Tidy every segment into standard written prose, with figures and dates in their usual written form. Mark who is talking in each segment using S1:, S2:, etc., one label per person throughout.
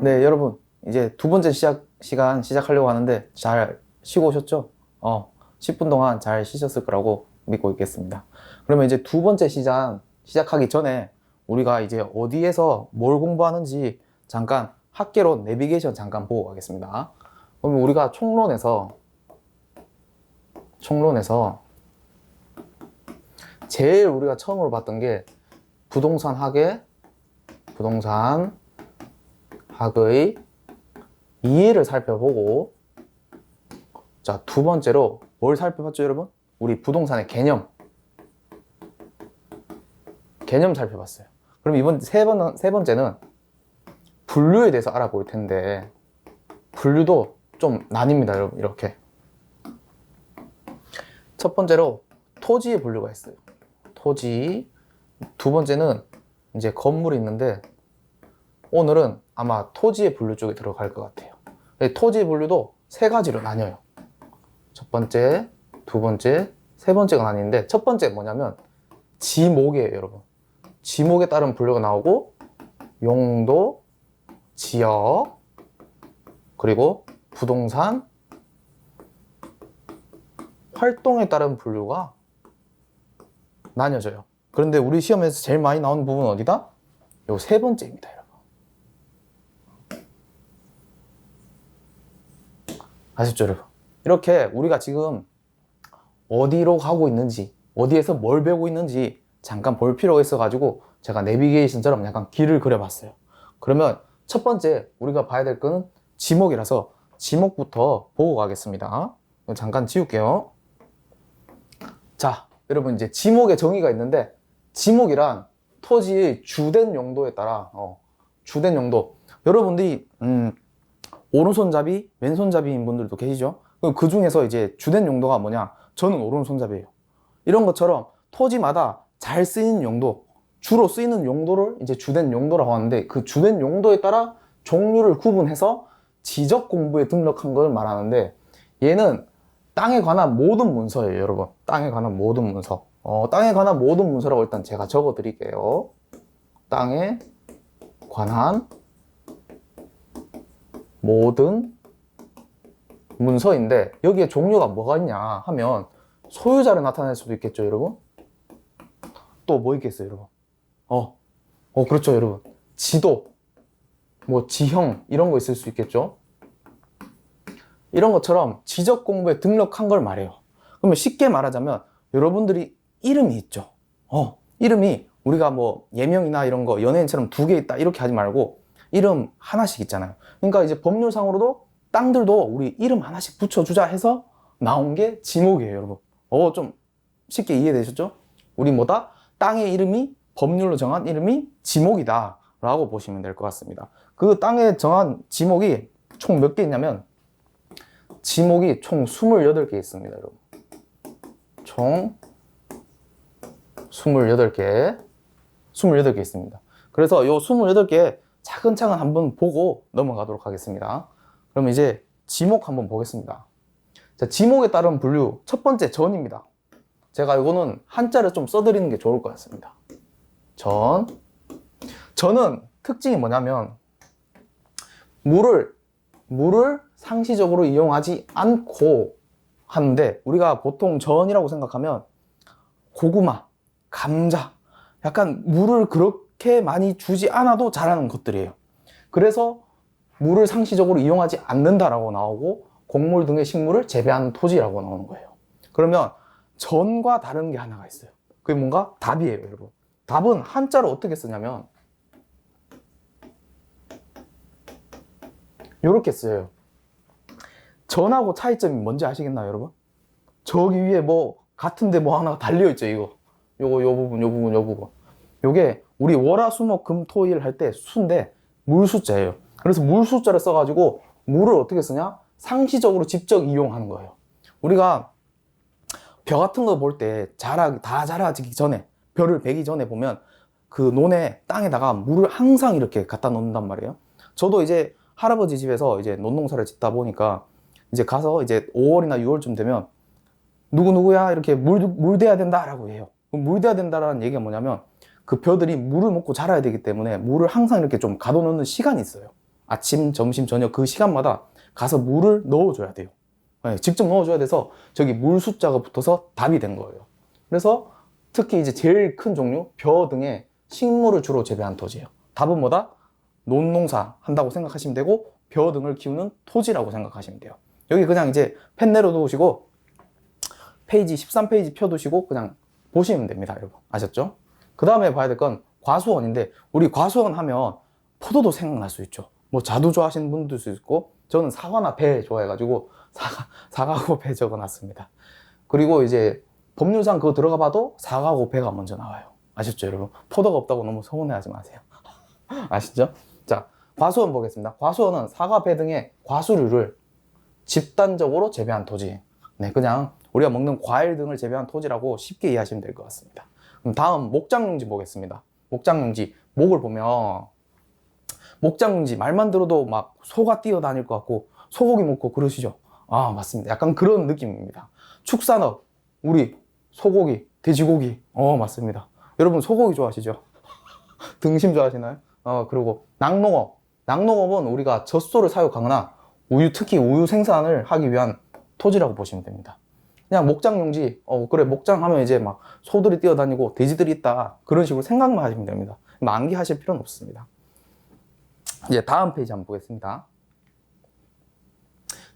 S1: 네, 여러분, 이제 두 번째 시간 시작하려고 하는데 잘 쉬고 오셨죠? 10분 동안 잘 쉬셨을 거라고 믿고 있겠습니다. 그러면 이제 두 번째 시작하기 전에 우리가 이제 어디에서 뭘 공부하는지 잠깐 학계로 내비게이션 잠깐 보고 가겠습니다. 그러면 우리가 총론에서 제일 우리가 처음으로 봤던 게 부동산 학의 이해를 살펴보고, 자, 두 번째로 뭘 살펴봤죠, 여러분? 우리 부동산의 개념 살펴봤어요. 그럼 이번 세 번째는 분류에 대해서 알아볼 텐데, 분류도 좀 나뉩니다, 여러분. 이렇게 첫 번째로 토지의 분류가 있어요. 토지. 두 번째는 이제 건물이 있는데, 오늘은 아마 토지의 분류 쪽에 들어갈 것 같아요. 토지의 분류도 세 가지로 나뉘어요. 첫 번째, 두 번째, 세 번째가 나뉘는데, 첫 번째 뭐냐면 지목이에요, 여러분. 지목에 따른 분류가 나오고, 용도, 지역, 그리고 부동산, 활동에 따른 분류가 나뉘어져요. 그런데 우리 시험에서 제일 많이 나오는 부분은 어디다? 요 세 번째입니다, 여러분. 아셨죠, 여러분? 이렇게 우리가 지금 어디로 가고 있는지, 어디에서 뭘 배우고 있는지 잠깐 볼 필요가 있어가지고 제가 내비게이션처럼 약간 길을 그려봤어요. 그러면 첫 번째 우리가 봐야 될 거는 지목이라서 지목부터 보고 가겠습니다. 잠깐 지울게요. 자, 여러분, 이제 지목의 정의가 있는데, 지목이란 토지의 주된 용도에 따라 주된 용도, 여러분들이 오른손잡이, 왼손잡이인 분들도 계시죠? 그 중에서 이제 주된 용도가 뭐냐? 저는 오른손잡이에요. 이런 것처럼 토지마다 잘 쓰이는 용도, 주로 쓰이는 용도를 이제 주된 용도라고 하는데, 그 주된 용도에 따라 종류를 구분해서 지적 공부에 등록한 걸 말하는데, 얘는 땅에 관한 모든 문서예요, 여러분. 땅에 관한 모든 문서. 땅에 관한 모든 문서라고 일단 제가 적어 드릴게요. 땅에 관한 모든 문서인데, 여기에 종류가 뭐가 있냐 하면 소유자를 나타낼 수도 있겠죠, 여러분. 또 뭐 있겠어요, 여러분? 그렇죠, 여러분. 지도, 뭐 지형, 이런 거 있을 수 있겠죠. 이런 것처럼 지적 공부에 등록한 걸 말해요. 그러면 쉽게 말하자면 여러분들이 이름이 있죠. 이름이 우리가 뭐 예명이나 이런 거 연예인처럼 두 개 있다 이렇게 하지 말고 이름 하나씩 있잖아요. 그러니까 이제 법률상으로도 땅들도 우리 이름 하나씩 붙여주자 해서 나온 게 지목이에요, 여러분. 좀 쉽게 이해되셨죠? 우리 뭐다? 땅의 이름이, 법률로 정한 이름이 지목이다 라고 보시면 될 것 같습니다. 그 땅에 정한 지목이 총 몇 개 있냐면, 지목이 총 28개 있습니다, 여러분. 총 28개 있습니다. 그래서 요 28개 차근차근 한번 보고 넘어가도록 하겠습니다. 그럼 이제 지목 한번 보겠습니다. 자, 지목에 따른 분류, 첫 번째 전입니다. 제가 이거는 한자를 좀 써드리는 게 좋을 것 같습니다. 전은 특징이 뭐냐면, 물을 상시적으로 이용하지 않고 하는데, 우리가 보통 전이라고 생각하면 고구마, 감자, 약간 물을 그렇게 많이 주지 않아도 자라는 것들이에요. 그래서 물을 상시적으로 이용하지 않는다라고 나오고, 곡물 등의 식물을 재배하는 토지라고 나오는 거예요. 그러면 전과 다른 게 하나가 있어요. 그게 뭔가? 답이에요, 여러분. 답은 한자로 어떻게 쓰냐면 이렇게 써요. 전하고 차이점이 뭔지 아시겠나요, 여러분? 저기 위에 뭐 같은데 뭐 하나가 달려있죠, 이거. 요 부분. 요게 우리 월화수목금토일 할 때 수인데 물수자예요. 그래서 물수자를 써가지고 물을 어떻게 쓰냐? 상시적으로 직접 이용하는 거예요. 우리가 벼 같은 거 볼 때 다 자라기 전에, 벼를 베기 전에 보면 그 논에 땅에다가 물을 항상 이렇게 갖다 놓는단 말이에요. 저도 이제 할아버지 집에서 이제 논농사를 짓다 보니까 이제 가서 이제 5월이나 6월쯤 되면 누구야 이렇게 물 대야 된다라고 해요. 물 대야 된다라는 얘기가 뭐냐면, 그 벼들이 물을 먹고 자라야 되기 때문에 물을 항상 이렇게 좀 가둬놓는 시간이 있어요. 아침, 점심, 저녁 그 시간마다 가서 물을 넣어줘야 돼요. 네, 직접 넣어줘야 돼서 저기 물 숫자가 붙어서 답이 된 거예요. 그래서 특히 이제 제일 큰 종류, 벼 등의 식물을 주로 재배한 토지예요. 답은 뭐다? 논농사 한다고 생각하시면 되고, 벼 등을 키우는 토지라고 생각하시면 돼요. 여기 그냥 이제 펜 내려놓으시고 페이지 13페이지 펴두시고 그냥 보시면 됩니다, 여러분. 아셨죠? 그 다음에 봐야 될 건 과수원인데, 우리 과수원 하면 포도도 생각날 수 있죠. 뭐 자두 좋아하시는 분도 있을 수 있고, 저는 사과나 배 좋아해가지고 사과하고 배 적어놨습니다. 그리고 이제 법률상 그거 들어가 봐도 사과하고 배가 먼저 나와요. 아셨죠, 여러분? 포도가 없다고 너무 서운해하지 마세요. 아시죠? 자, 과수원 보겠습니다. 과수원은 사과, 배 등의 과수류를 집단적으로 재배한 토지. 네, 그냥 우리가 먹는 과일 등을 재배한 토지라고 쉽게 이해하시면 될 것 같습니다. 그럼 다음 목장용지 보겠습니다. 목장용지, 목을 보면 목장용지 말만 들어도 막 소가 뛰어다닐 것 같고 소고기 먹고 그러시죠? 아, 맞습니다. 약간 그런 느낌입니다. 축산업, 우리 소고기, 돼지고기, 맞습니다. 여러분 소고기 좋아하시죠? 등심 좋아하시나요? 그리고 낙농업, 낙농업은 우리가 젖소를 사육하거나 우유, 특히 우유 생산을 하기 위한 토지라고 보시면 됩니다. 그냥 목장용지, 그래, 목장하면 이제 막 소들이 뛰어다니고 돼지들이 있다, 그런 식으로 생각만 하시면 됩니다. 암기하실 필요는 없습니다. 이제 다음 페이지 한번 보겠습니다.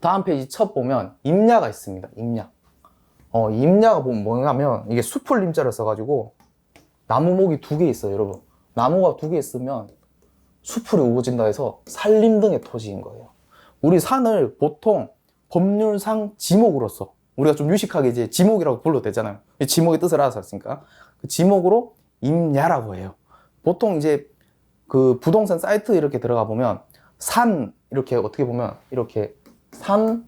S1: 다음 페이지 첫 보면 임야가 있습니다. 임야. 임야가 보면 뭐냐면 이게 숲을 임자를 써가지고 나무목이 2개 있어요, 여러분. 나무가 2개 있으면 숲을 우거진다 해서 산림 등의 토지인 거예요. 우리 산을 보통 법률상 지목으로서, 우리가 좀 유식하게 이제 지목이라고 불러도 되잖아요. 지목의 뜻을 알아서 했으니까. 그 지목으로 임야라고 해요. 보통 이제 그 부동산 사이트 이렇게 들어가 보면 산, 이렇게 어떻게 보면 이렇게 산,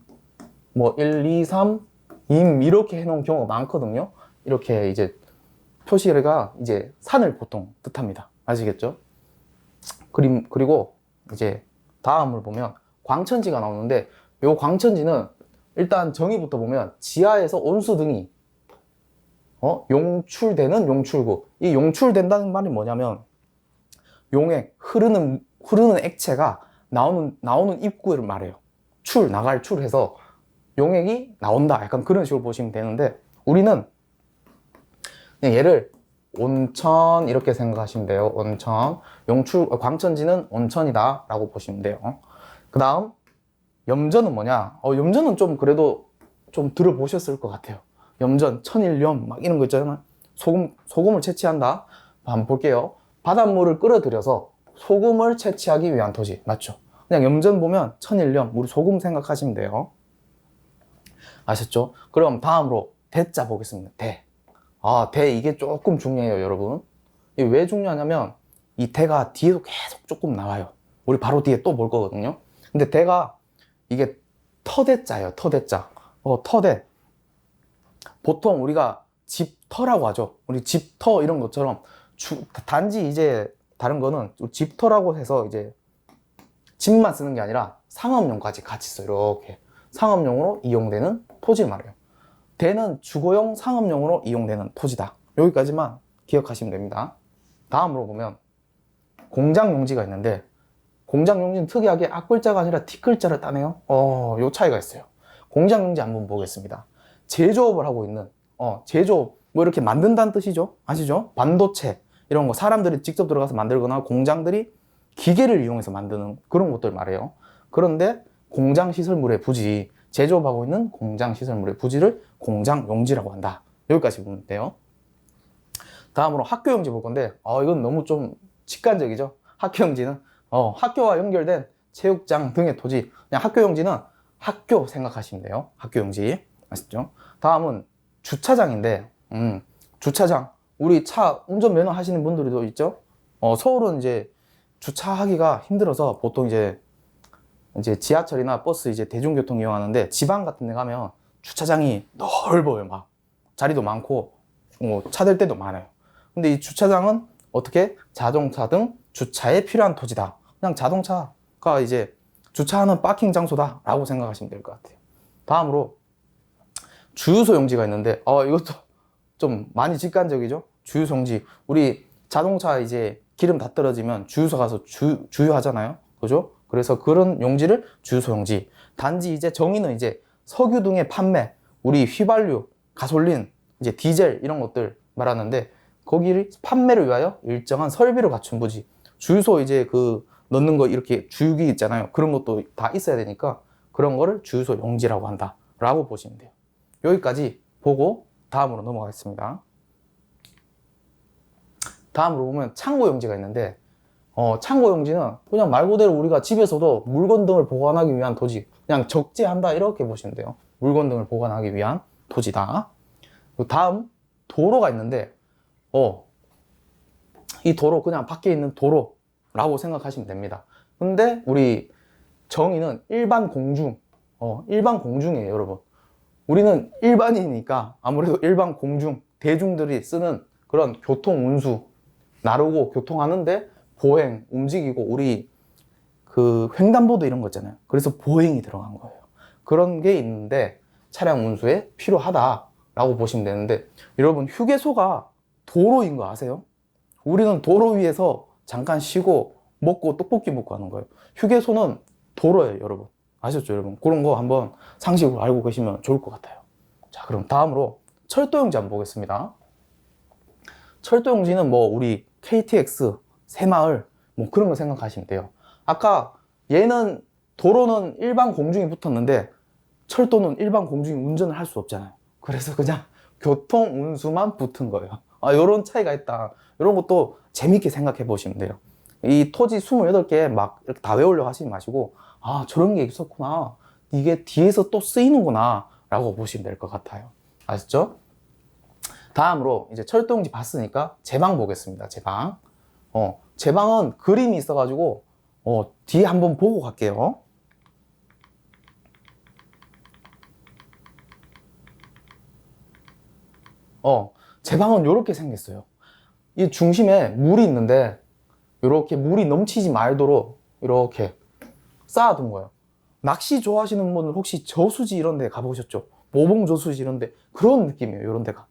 S1: 뭐 1, 2, 3, 임 이렇게 해놓은 경우가 많거든요. 이렇게 이제 표시가 이제 산을 보통 뜻합니다. 아시겠죠? 그리고 이제 다음을 보면 광천지가 나오는데, 요 광천지는 일단 정의부터 보면 지하에서 온수 등이 용출되는 용출구. 이 용출된다는 말이 뭐냐면 용액, 흐르는 액체가 나오는 입구를 말해요. 나갈 출해서 용액이 나온다, 약간 그런 식으로 보시면 되는데, 우리는 그냥 얘를 온천 이렇게 생각하시면 돼요. 온천, 광천지는 온천이다 라고 보시면 돼요. 그 다음 염전은 뭐냐? 염전은 좀 그래도 좀 들어보셨을 것 같아요. 염전, 천일염 막 이런 거 있잖아요. 소금을 채취한다. 한번 볼게요. 바닷물을 끌어들여서 소금을 채취하기 위한 토지, 맞죠? 그냥 염전 보면 천일염, 우리 소금 생각하시면 돼요. 아셨죠? 그럼 다음으로 대자 보겠습니다. 대. 대, 이게 조금 중요해요, 여러분. 이게 왜 중요하냐면 이 대가 뒤에도 계속 조금 나와요. 우리 바로 뒤에 또 볼 거거든요. 근데 대가 이게 터대자예요. 터대자. 터대. 보통 우리가 집터라고 하죠. 우리 집터 이런 것처럼 단지 이제 다른 거는 집터라고 해서 이제 집만 쓰는 게 아니라 상업용까지 같이 써요. 이렇게 상업용으로 이용되는 토지를 말해요. 대는 주거용 상업용으로 이용되는 토지다. 여기까지만 기억하시면 됩니다. 다음으로 보면 공장용지가 있는데, 공장용지는 특이하게 앞글자가 아니라 뒷글자를 따네요. 요 차이가 있어요. 공장용지 한번 보겠습니다. 제조업을 하고 있는, 제조업, 뭐 이렇게 만든다는 뜻이죠. 아시죠? 반도체, 이런 거 사람들이 직접 들어가서 만들거나 공장들이 기계를 이용해서 만드는 그런 것들 말해요. 그런데 공장시설물의 부지, 제조업하고 있는 공장시설물의 부지를 공장용지라고 한다. 여기까지 보면 돼요. 다음으로 학교용지 볼 건데, 이건 너무 좀 직관적이죠. 학교용지는 학교와 연결된 체육장 등의 토지. 그냥 학교용지는 학교 생각하시면 돼요. 학교용지. 아시죠? 다음은 주차장인데, 주차장. 우리 차 운전면허 하시는 분들도 있죠? 서울은 이제 주차하기가 힘들어서 보통 이제 지하철이나 버스 이제 대중교통 이용하는데, 지방 같은 데 가면 주차장이 넓어요. 막 자리도 많고 차 댈 때도 많아요. 근데 이 주차장은 어떻게? 자동차 등 주차에 필요한 토지다. 그냥 자동차가 이제 주차하는 파킹 장소다 라고 생각하시면 될 것 같아요. 다음으로 주유소 용지가 있는데, 이것도 좀 많이 직관적이죠. 주유소 용지. 우리 자동차 이제 기름 다 떨어지면 주유소 가서 주유하잖아요. 그죠? 그래서 그런 용지를 주유소 용지. 단지 이제 정의는 이제 석유 등의 판매, 우리 휘발유, 가솔린, 이제 디젤 이런 것들 말하는데 거기를 판매를 위하여 일정한 설비를 갖춘 부지. 주유소 이제 그 넣는 거 이렇게 주유기 있잖아요. 그런 것도 다 있어야 되니까 그런 거를 주유소 용지라고 한다라고 보시면 돼요. 여기까지 보고 다음으로 넘어가겠습니다. 다음으로 보면 창고 용지가 있는데 창고 용지는 그냥 말 그대로 우리가 집에서도 물건 등을 보관하기 위한 토지, 그냥 적재한다 이렇게 보시면 돼요. 물건 등을 보관하기 위한 토지다. 다음 도로가 있는데 이 도로 그냥 밖에 있는 도로라고 생각하시면 됩니다. 근데 우리 정의는 일반 공중, 일반 공중이에요, 여러분. 우리는 일반인이니까 아무래도 일반 공중, 대중들이 쓰는 그런 교통 운수, 나르고 교통하는데 보행, 움직이고 우리 그 횡단보도 이런 거 있잖아요. 그래서 보행이 들어간 거예요. 그런 게 있는데 차량 운수에 필요하다라고 보시면 되는데 여러분 휴게소가 도로인 거 아세요? 우리는 도로 위에서 잠깐 쉬고 먹고 떡볶이 먹고 하는 거예요. 휴게소는 도로예요, 여러분. 아셨죠, 여러분? 그런 거 한번 상식으로 알고 계시면 좋을 것 같아요. 자, 그럼 다음으로 철도용지 한번 보겠습니다. 철도용지는 뭐 우리 KTX, 새마을 뭐 그런 거 생각하시면 돼요. 아까 얘는 도로는 일반 공중이 붙었는데 철도는 일반 공중이 운전을 할 수 없잖아요. 그래서 그냥 교통 운수만 붙은 거예요. 요런 차이가 있다. 이런 것도 재밌게 생각해 보시면 돼요. 이 토지 28개 막 이렇게 다 외우려고 하시지 마시고 저런 게 있었구나, 이게 뒤에서 또 쓰이는구나 라고 보시면 될 것 같아요. 아셨죠? 다음으로 이제 철도용지 봤으니까 제방 보겠습니다. 제방. 제방은 그림이 있어가지고 뒤에 한번 보고 갈게요. 제방은 이렇게 생겼어요. 이 중심에 물이 있는데 이렇게 물이 넘치지 말도록 이렇게 쌓아둔 거예요. 낚시 좋아하시는 분들 혹시 저수지 이런 데 가보셨죠? 모봉 저수지 이런 데 그런 느낌이에요. 이런 데가.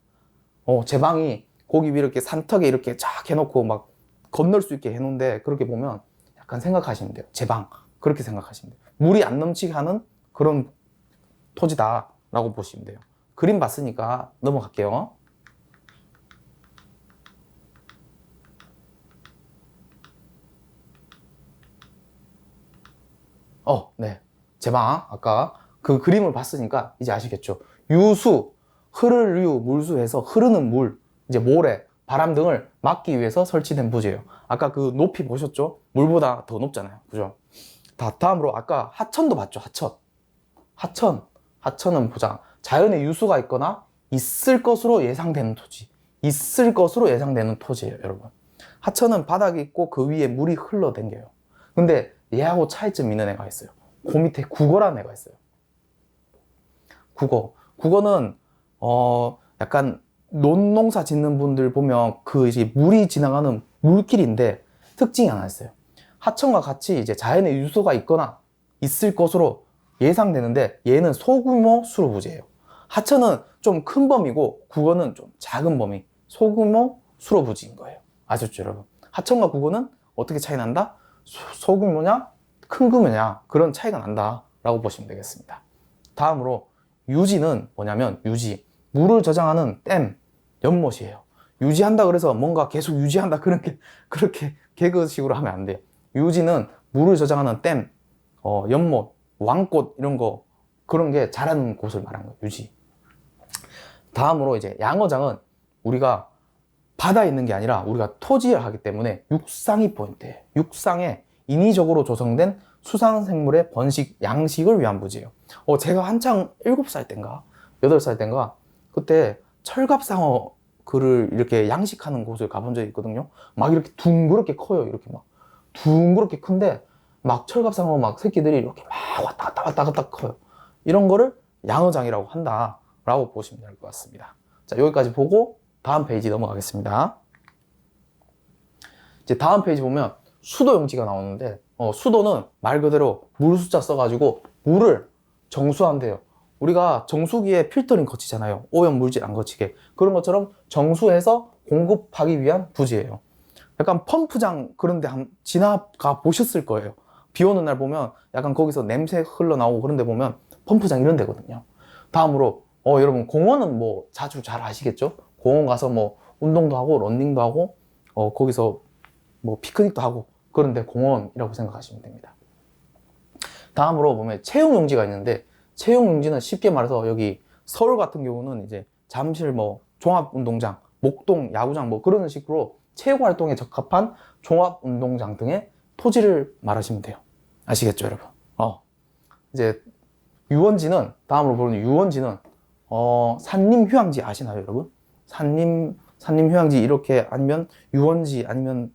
S1: 제방이 거기 위에 이렇게 산턱에 이렇게 쫙 해놓고 막 건널 수 있게 해놓은데 그렇게 보면 약간 생각하시면 돼요. 제방. 그렇게 생각하시면 돼요. 물이 안 넘치게 하는 그런 토지다 라고 보시면 돼요. 그림 봤으니까 넘어갈게요. 네. 제방. 아까 그 그림을 봤으니까 이제 아시겠죠? 유수, 흐를 유, 물수해서 흐르는 물, 이제 모래, 바람 등을 막기 위해서 설치된 부지예요. 아까 그 높이 보셨죠? 물보다 더 높잖아요. 그죠? 다음으로 아까 하천도 봤죠? 하천은 보자. 자연의 유수가 있거나 있을 것으로 예상되는 토지. 있을 것으로 예상되는 토지예요, 여러분. 하천은 바닥이 있고 그 위에 물이 흘러댕겨요. 근데 얘하고 차이점 있는 애가 있어요. 그 밑에 국어라는 애가 있어요. 국어는 약간 논농사 짓는 분들 보면 그 이제 물이 지나가는 물길인데 특징이 하나 있어요. 하천과 같이 이제 자연의 유수가 있거나 있을 것으로 예상되는데 얘는 소규모 수로부지예요. 하천은 좀 큰 범위고 국어는 좀 작은 범위, 소규모 수로부지인 거예요. 아셨죠, 여러분? 하천과 국어는 어떻게 차이 난다? 소규모냐, 큰 규모냐 그런 차이가 난다 라고 보시면 되겠습니다. 다음으로 유지는 뭐냐면 물을 저장하는 댐, 연못이에요. 유지한다 그래서 뭔가 계속 유지한다 그렇게 개그식으로 하면 안 돼요. 유지는 물을 저장하는 댐, 연못, 왕꽃 이런 거 그런 게 자라는 곳을 말하는 거예요. 유지. 다음으로 이제 양어장은 우리가 바다에 있는 게 아니라 우리가 토지를 하기 때문에 육상이 포인트예요. 육상에 인위적으로 조성된 수상생물의 번식, 양식을 위한 부지예요. 제가 한창 7살 땐가 8살 땐가 그때 철갑상어 그를 이렇게 양식하는 곳을 가본 적이 있거든요. 막 이렇게 둥그렇게 커요. 이렇게 막 둥그렇게 큰데 막 철갑상어 막 새끼들이 이렇게 막 왔다 갔다 커요. 이런 거를 양어장이라고 한다라고 보시면 될 것 같습니다. 자, 여기까지 보고 다음 페이지 넘어가겠습니다. 이제 다음 페이지 보면 수도용지가 나오는데 수도는 말 그대로 물 숫자 써가지고 물을 정수한대요. 우리가 정수기에 필터링 거치잖아요. 오염 물질 안 거치게. 그런 것처럼 정수해서 공급하기 위한 부지예요. 약간 펌프장 그런 데 지나가 보셨을 거예요. 비 오는 날 보면 약간 거기서 냄새 흘러나오고 그런 데 보면 펌프장 이런 데거든요. 다음으로 여러분 공원은 뭐 자주 잘 아시겠죠? 공원 가서 뭐 운동도 하고 런닝도 하고 거기서 뭐 피크닉도 하고 그런데 공원이라고 생각하시면 됩니다. 다음으로 보면 체육용지가 있는데 체육용지는 쉽게 말해서 여기 서울 같은 경우는 이제 잠실 뭐 종합운동장, 목동 야구장 뭐 그런 식으로 체육활동에 적합한 종합운동장 등의 토지를 말하시면 돼요. 아시겠죠, 여러분? 이제 유원지는 다음으로 보는 유원지는 산림휴양지 아시나요, 여러분? 산림휴양지 이렇게 아니면 유원지 아니면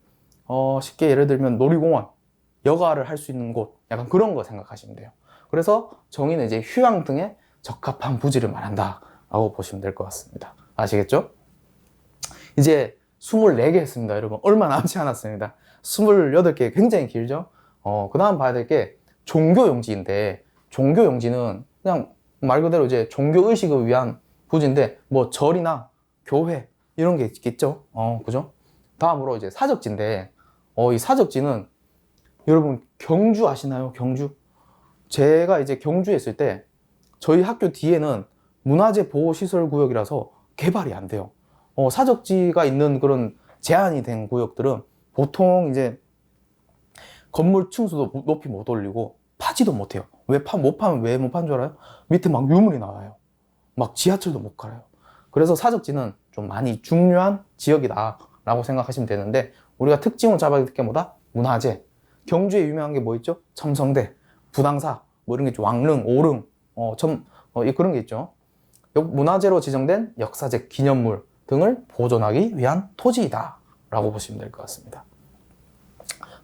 S1: 쉽게 예를 들면 놀이공원, 여가를 할 수 있는 곳 약간 그런 거 생각하시면 돼요. 그래서 정의는 이제 휴양 등에 적합한 부지를 말한다 라고 보시면 될 것 같습니다. 아시겠죠? 이제 24개 했습니다, 여러분. 얼마 남지 않았습니다. 28개 굉장히 길죠? 그 다음 봐야 될 게 종교용지인데, 종교용지는 그냥 말 그대로 이제 종교의식을 위한 부지인데, 뭐 절이나 교회 이런 게 있겠죠? 그죠? 다음으로 이제 사적지인데, 이 사적지는 여러분 경주 아시나요? 경주? 제가 이제 경주에 있을 때 저희 학교 뒤에는 문화재 보호시설구역이라서 개발이 안 돼요. 사적지가 있는 그런 제한이 된 구역들은 보통 이제 건물 층수도 높이 못 올리고 파지도 못해요. 왜 못 파면 왜 못 파는 줄 알아요? 밑에 막 유물이 나와요. 막 지하철도 못 가요. 그래서 사적지는 좀 많이 중요한 지역이다 라고 생각하시면 되는데, 우리가 특징을 잡아야 될 게 뭐다? 문화재. 경주에 유명한 게 뭐 있죠? 첨성대, 부당사, 뭐 이런 게 있죠. 왕릉, 오릉, 그런 게 있죠. 문화재로 지정된 역사적 기념물 등을 보존하기 위한 토지이다 라고 보시면 될 것 같습니다.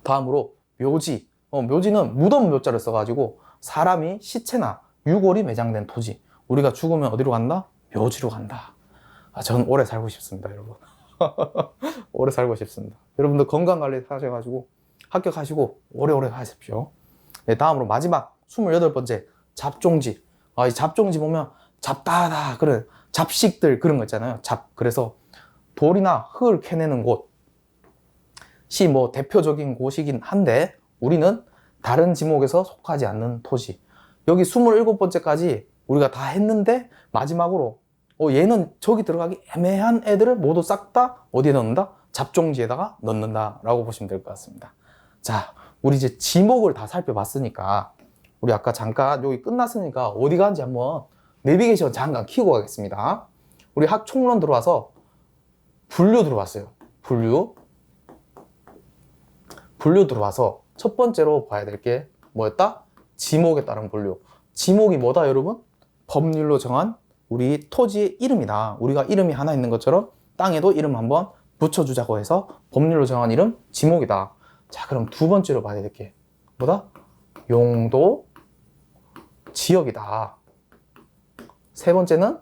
S1: 다음으로 묘지. 묘지는 무덤 묘자를 써가지고 사람이 시체나 유골이 매장된 토지. 우리가 죽으면 어디로 간다? 묘지로 간다. 저는 오래 살고 싶습니다, 여러분. 오래 살고 싶습니다. 여러분들 건강관리 하셔가지고 합격하시고 오래오래 하십시오. 네, 다음으로 마지막 28번째 잡종지. 이 잡종지 보면 잡다하다 그런 잡식들 그런 거 있잖아요. 그래서 돌이나 흙을 캐내는 곳이 뭐 대표적인 곳이긴 한데, 우리는 다른 지목에서 속하지 않는 토지. 여기 27번째까지 우리가 다 했는데 마지막으로 얘는 저기 들어가기 애매한 애들을 모두 싹 다 어디에 넣는다? 잡종지에다가 넣는다 라고 보시면 될 것 같습니다. 자, 우리 이제 지목을 다 살펴봤으니까 우리 아까 잠깐 여기 끝났으니까 어디 가는지 한번 내비게이션 잠깐 켜고 가겠습니다. 우리 학총론 들어와서 분류 들어왔어요. 분류 들어와서 첫 번째로 봐야 될 게 뭐였다? 지목에 따른 분류. 지목이 뭐다, 여러분? 법률로 정한 우리 토지의 이름이다. 우리가 이름이 하나 있는 것처럼 땅에도 이름 한번 붙여주자고 해서 법률로 정한 이름 지목이다. 자, 그럼 두 번째로 봐야 될 게 뭐다? 용도 지역이다. 세 번째는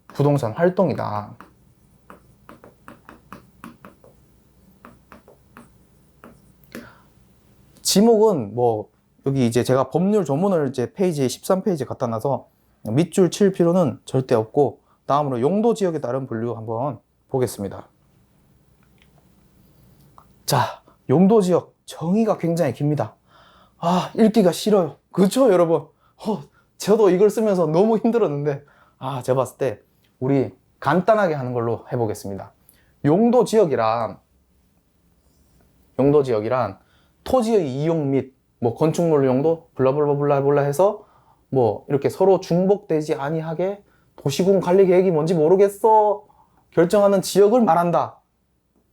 S1: 부동산 활동이다. 지목은 뭐 여기 이제 제가 법률 조문을 이제 페이지 13페이지에 갖다 놔서 밑줄 칠 필요는 절대 없고, 다음으로 용도 지역에 따른 분류 한번 보겠습니다. 자, 용도 지역 정의가 굉장히 깁니다. 읽기가 싫어요. 그렇죠, 여러분? 저도 이걸 쓰면서 너무 힘들었는데, 제가 봤을 때 우리 간단하게 하는 걸로 해보겠습니다. 용도 지역이란 토지의 이용 및 뭐 건축물 용도 블라블라블라 해서 뭐 이렇게 서로 중복되지 아니하게 도시군 관리 계획이 뭔지 모르겠어 결정하는 지역을 말한다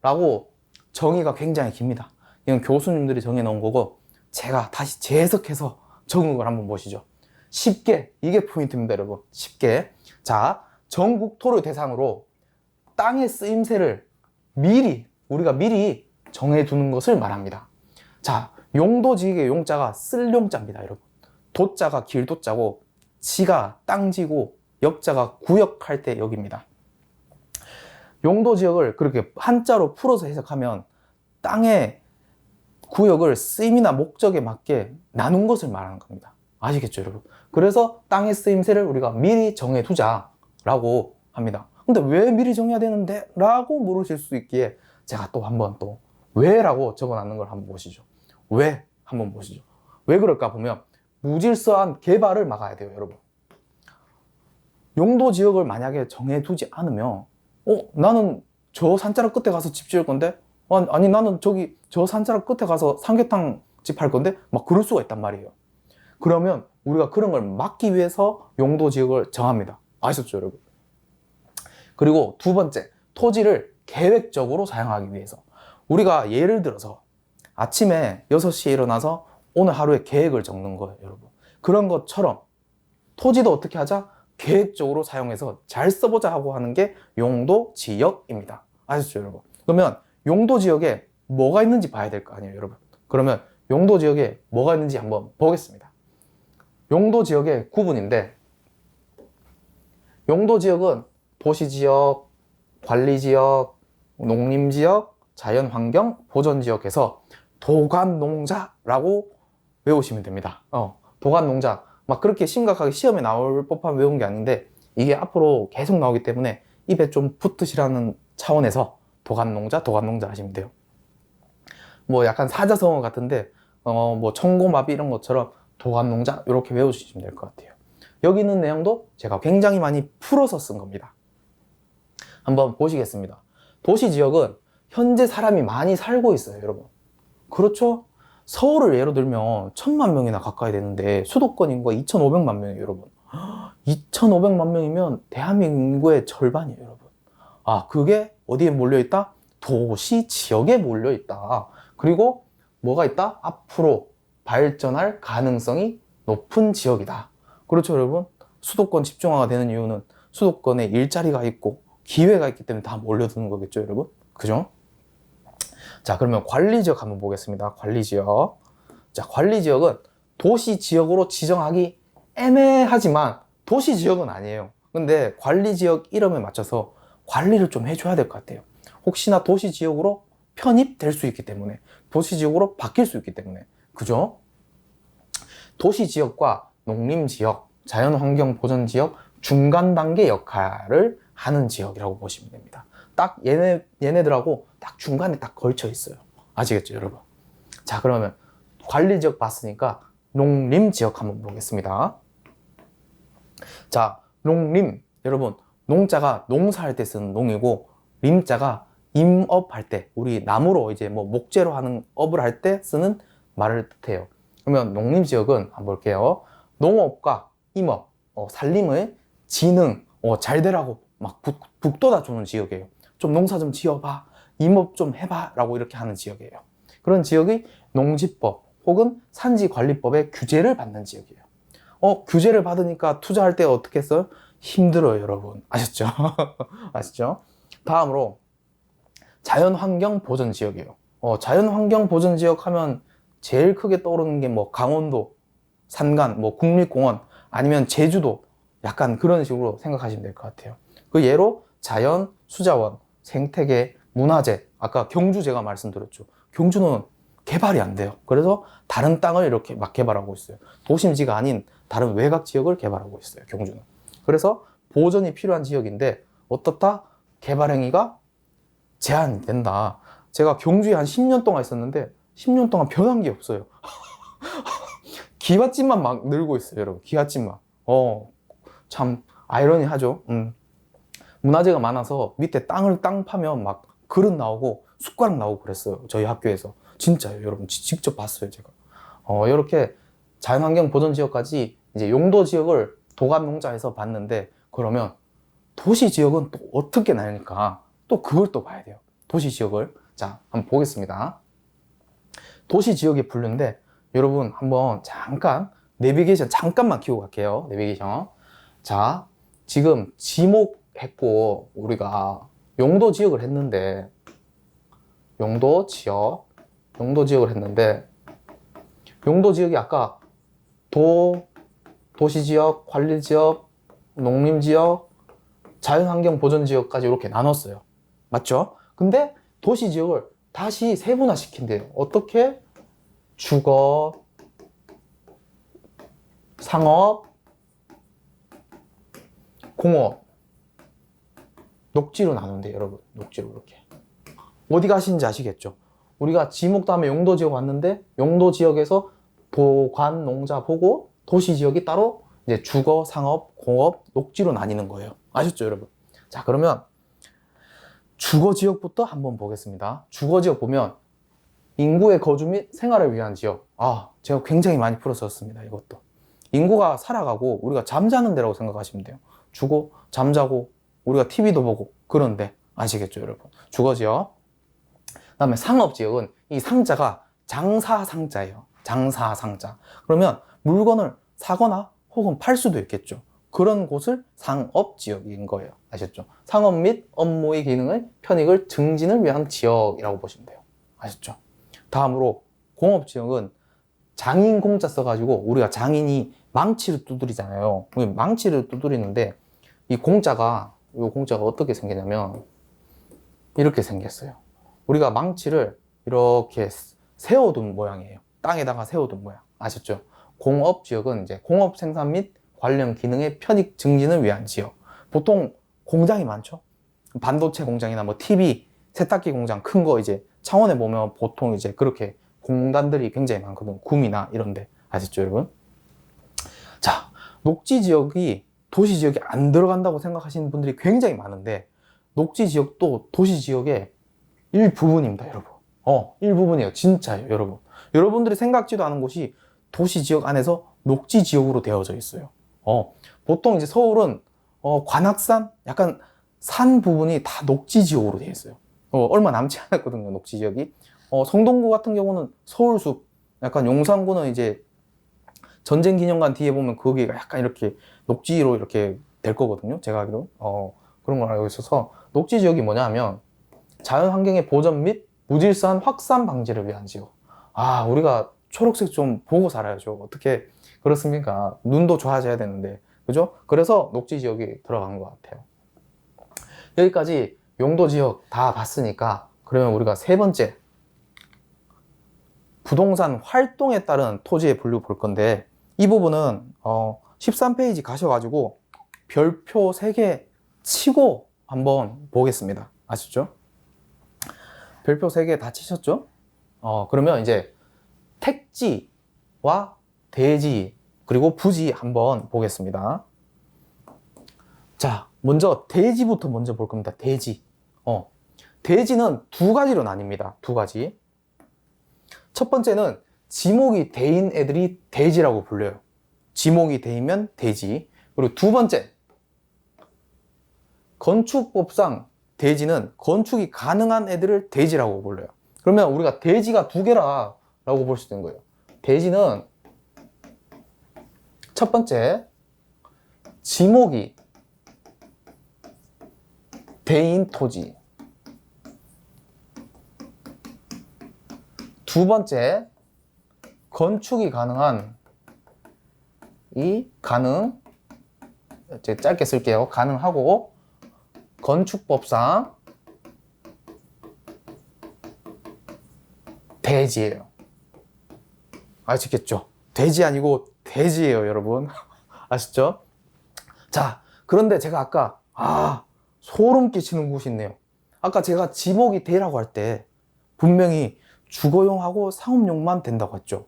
S1: 라고 정의가 굉장히 깁니다. 이건 교수님들이 정해놓은 거고 제가 다시 재해석해서 적은 걸 한번 보시죠. 쉽게, 이게 포인트입니다, 여러분. 쉽게. 자, 전국 토를 대상으로 땅의 쓰임새를 우리가 미리 정해두는 것을 말합니다. 자, 용도지역의 용자가 쓸 용자입니다, 여러분. 도자가 길도자고, 지가 땅지고, 역자가 구역할 때 역입니다. 용도지역을 그렇게 한자로 풀어서 해석하면 땅의 구역을 쓰임이나 목적에 맞게 나눈 것을 말하는 겁니다. 아시겠죠, 여러분? 그래서 땅의 쓰임새를 우리가 미리 정해두자라고 합니다. 근데 왜 미리 정해야 되는데? 라고 물으실 수 있기에 제가 또 한번 또 왜라고 적어놨는 걸 한번 보시죠. 왜? 한번 보시죠. 왜 그럴까 보면 무질서한 개발을 막아야 돼요, 여러분. 용도 지역을 만약에 정해두지 않으면 나는 저 산자락 끝에 가서 집 지을 건데 아니 나는 저기 저 산자락 끝에 가서 삼계탕 집 할 건데 막 그럴 수가 있단 말이에요. 그러면 우리가 그런 걸 막기 위해서 용도 지역을 정합니다. 아셨죠, 여러분? 그리고 두 번째, 토지를 계획적으로 사용하기 위해서. 우리가 예를 들어서 아침에 6시에 일어나서 오늘 하루의 계획을 적는 거예요, 여러분. 그런 것처럼 토지도 어떻게 하자? 계획적으로 사용해서 잘 써보자 하고 하는 게 용도 지역입니다. 아셨죠, 여러분? 그러면 용도 지역에 뭐가 있는지 봐야 될 거 아니에요, 여러분? 그러면 용도 지역에 뭐가 있는지 한번 보겠습니다. 용도 지역의 구분인데, 용도 지역은 도시지역, 관리지역, 농림지역, 자연환경, 보전지역에서 도관농자라고 외우시면 됩니다. 도관농자. 막 그렇게 심각하게 시험에 나올 법한 외운 게 아닌데 이게 앞으로 계속 나오기 때문에 입에 좀 붙으시라는 차원에서 도관농자 하시면 돼요. 뭐 약간 사자성어 같은데 뭐 청고마비 이런 것처럼 도관농자 이렇게 외우시면 될 것 같아요. 여기 있는 내용도 제가 굉장히 많이 풀어서 쓴 겁니다. 한번 보시겠습니다. 도시지역은 현재 사람이 많이 살고 있어요, 여러분. 그렇죠? 서울을 예로 들면 1000만 명이나 가까이 되는데 수도권 인구가 2500만 명이에요, 여러분. 2500만 명이면 대한민국 인구의 절반이에요, 여러분. 그게 어디에 몰려있다? 도시 지역에 몰려있다. 그리고 뭐가 있다? 앞으로 발전할 가능성이 높은 지역이다. 그렇죠, 여러분? 수도권 집중화가 되는 이유는 수도권에 일자리가 있고 기회가 있기 때문에 다 몰려드는 거겠죠, 여러분? 그죠? 자, 그러면 관리지역 한번 보겠습니다. 관리지역. 자, 관리지역은 도시지역으로 지정하기 애매하지만 도시지역은 아니에요. 근데 관리지역 이름에 맞춰서 관리를 좀 해줘야 될 것 같아요. 혹시나 도시지역으로 편입될 수 있기 때문에, 도시지역으로 바뀔 수 있기 때문에. 그죠? 도시지역과 농림지역, 자연환경보전지역 중간 단계 역할을 하는 지역이라고 보시면 됩니다. 딱 얘네들하고 딱 중간에 딱 걸쳐 있어요. 아시겠죠, 여러분? 자, 그러면 관리지역 봤으니까 농림지역 한번 보겠습니다. 자, 농림. 여러분, 농자가 농사할 때 쓰는 농이고, 림자가 임업할 때, 우리 나무로 이제 뭐 목재로 하는 업을 할 때 쓰는 말을 뜻해요. 그러면 농림지역은 한번 볼게요. 농업과 임업, 살림의 지능, 잘 되라고 막 북돋아 주는 지역이에요. 좀 농사 좀 지어봐, 임업 좀 해봐 라고 이렇게 하는 지역이에요. 그런 지역이 농지법 혹은 산지관리법의 규제를 받는 지역이에요. 규제를 받으니까 투자할 때 어떻게 했어요? 힘들어요, 여러분. 아셨죠? 아시죠? 다음으로 자연환경보전지역이에요. 자연환경보전지역 하면 제일 크게 떠오르는 게 뭐 강원도, 산간, 뭐 국립공원, 아니면 제주도, 약간 그런 식으로 생각하시면 될 것 같아요. 그 예로 자연, 수자원, 생태계, 문화재, 아까 경주 제가 말씀드렸죠. 경주는 개발이 안 돼요. 그래서 다른 땅을 이렇게 막 개발하고 있어요. 도심지가 아닌 다른 외곽 지역을 개발하고 있어요, 경주는. 그래서 보전이 필요한 지역인데 어떻다? 개발 행위가 제한된다. 제가 경주에 한 10년 동안 있었는데 10년 동안 변한 게 없어요. 기와집만 막 늘고 있어요, 여러분. 기와집만. 참 아이러니하죠. 문화재가 많아서 밑에 땅 파면 막 그릇 나오고 숟가락 나오고 그랬어요, 저희 학교에서. 진짜요, 여러분. 직접 봤어요, 제가. 이렇게 자연환경 보전지역까지 이제 용도지역을 도감농자에서 봤는데, 그러면 도시지역은 또 어떻게 나니까 또 그걸 또 봐야 돼요. 도시지역을. 자, 한번 보겠습니다. 도시지역이 분류인데, 여러분 한번 잠깐 내비게이션 잠깐만 키우고 갈게요. 내비게이션. 자, 지금 지목했고 우리가 용도지역을 했는데, 용도지역을 했는데, 용도지역이 아까 도시지역, 관리지역, 농림지역, 자연환경보전지역까지 이렇게 나눴어요. 맞죠? 근데 도시지역을 다시 세분화시킨대요. 어떻게? 주거, 상업, 공업, 녹지로 나눈대요, 여러분. 녹지로 이렇게. 어디 가시는지 아시겠죠? 우리가 지목 다음에 용도지역 왔는데, 용도지역에서 도관 농자 보고 도시 지역이 따로 이제 주거, 상업, 공업, 녹지로 나뉘는 거예요. 아셨죠, 여러분? 자, 그러면 주거 지역부터 한번 보겠습니다. 주거 지역 보면 인구의 거주 및 생활을 위한 지역. 제가 굉장히 많이 풀었었습니다. 이것도. 인구가 살아가고 우리가 잠자는 데라고 생각하시면 돼요. 주고, 잠자고, 우리가 TV도 보고 그런데 아시겠죠, 여러분? 주거 지역. 그다음에 상업 지역은 이 상자가 장사 상자예요. 장사 상자. 그러면 물건을 사거나 혹은 팔 수도 있겠죠. 그런 곳을 상업 지역인 거예요. 아셨죠? 상업 및 업무의 기능의 편익을 증진을 위한 지역이라고 보시면 돼요. 아셨죠? 다음으로 공업 지역은 장인 공자 써가지고 우리가 장인이 망치를 두드리잖아요. 망치를 두드리는데 이 공자가 어떻게 생기냐면 이렇게 생겼어요. 우리가 망치를 이렇게 세워둔 모양이에요. 땅에다가 세워둔 모양. 아셨죠? 공업 지역은 이제 공업 생산 및 관련 기능의 편익 증진을 위한 지역. 보통 공장이 많죠? 반도체 공장이나 뭐 TV, 세탁기 공장 큰 거 이제 창원에 보면 보통 이제 그렇게 공단들이 굉장히 많거든. 구미나 이런데. 아셨죠, 여러분? 자, 녹지 지역이 도시 지역에 안 들어간다고 생각하시는 분들이 굉장히 많은데 녹지 지역도 도시 지역의 일부분입니다, 여러분. 일부분이에요. 진짜예요, 여러분. 여러분들이 생각지도 않은 곳이 도시 지역 안에서 녹지 지역으로 되어져 있어요. 보통 이제 서울은 관악산 약간 산 부분이 다 녹지 지역으로 되어 있어요. 얼마 남지 않았거든요, 녹지 지역이. 성동구 같은 경우는 서울숲, 약간 용산구는 이제 전쟁기념관 뒤에 보면 거기가 약간 이렇게 녹지로 이렇게 될 거거든요, 제가 알기로. 그런 걸 알고 있어서 녹지 지역이 뭐냐 하면 자연환경의 보전 및 무질서한 확산 방지를 위한 지역. 우리가 초록색 좀 보고 살아야죠. 어떻게 그렇습니까? 눈도 좋아져야 되는데, 그죠? 그래서 녹지 지역이 들어간 것 같아요. 여기까지 용도 지역 다 봤으니까 그러면 우리가 세 번째 부동산 활동에 따른 토지의 분류 볼 건데 이 부분은 13페이지 가셔가지고 별표 3개 치고 한번 보겠습니다. 아시죠? 별표 3개 다 치셨죠? 그러면 이제 택지와 대지 그리고 부지 한번 보겠습니다. 자, 먼저 대지부터 먼저 볼 겁니다. 대지. 대지는 두 가지로 나뉩니다. 두 가지. 첫 번째는 지목이 대인 애들이 대지라고 불려요. 지목이 대이면 대지. 그리고 두 번째, 건축법상 대지는 건축이 가능한 애들을 대지라고 불러요. 그러면 우리가 대지가 두 개라고 볼 수 있는 거예요. 대지는 첫 번째, 지목이 대인 토지. 두 번째, 건축이 가능한 제가 짧게 쓸게요. 가능하고 건축법상 대지예요. 아시겠죠? 대지 아니고 대지예요, 여러분. 아시죠? 자, 그런데 제가 아까 소름 끼치는 곳이 있네요. 아까 제가 지목이 대라고 할 때 분명히 주거용하고 상업용만 된다고 했죠.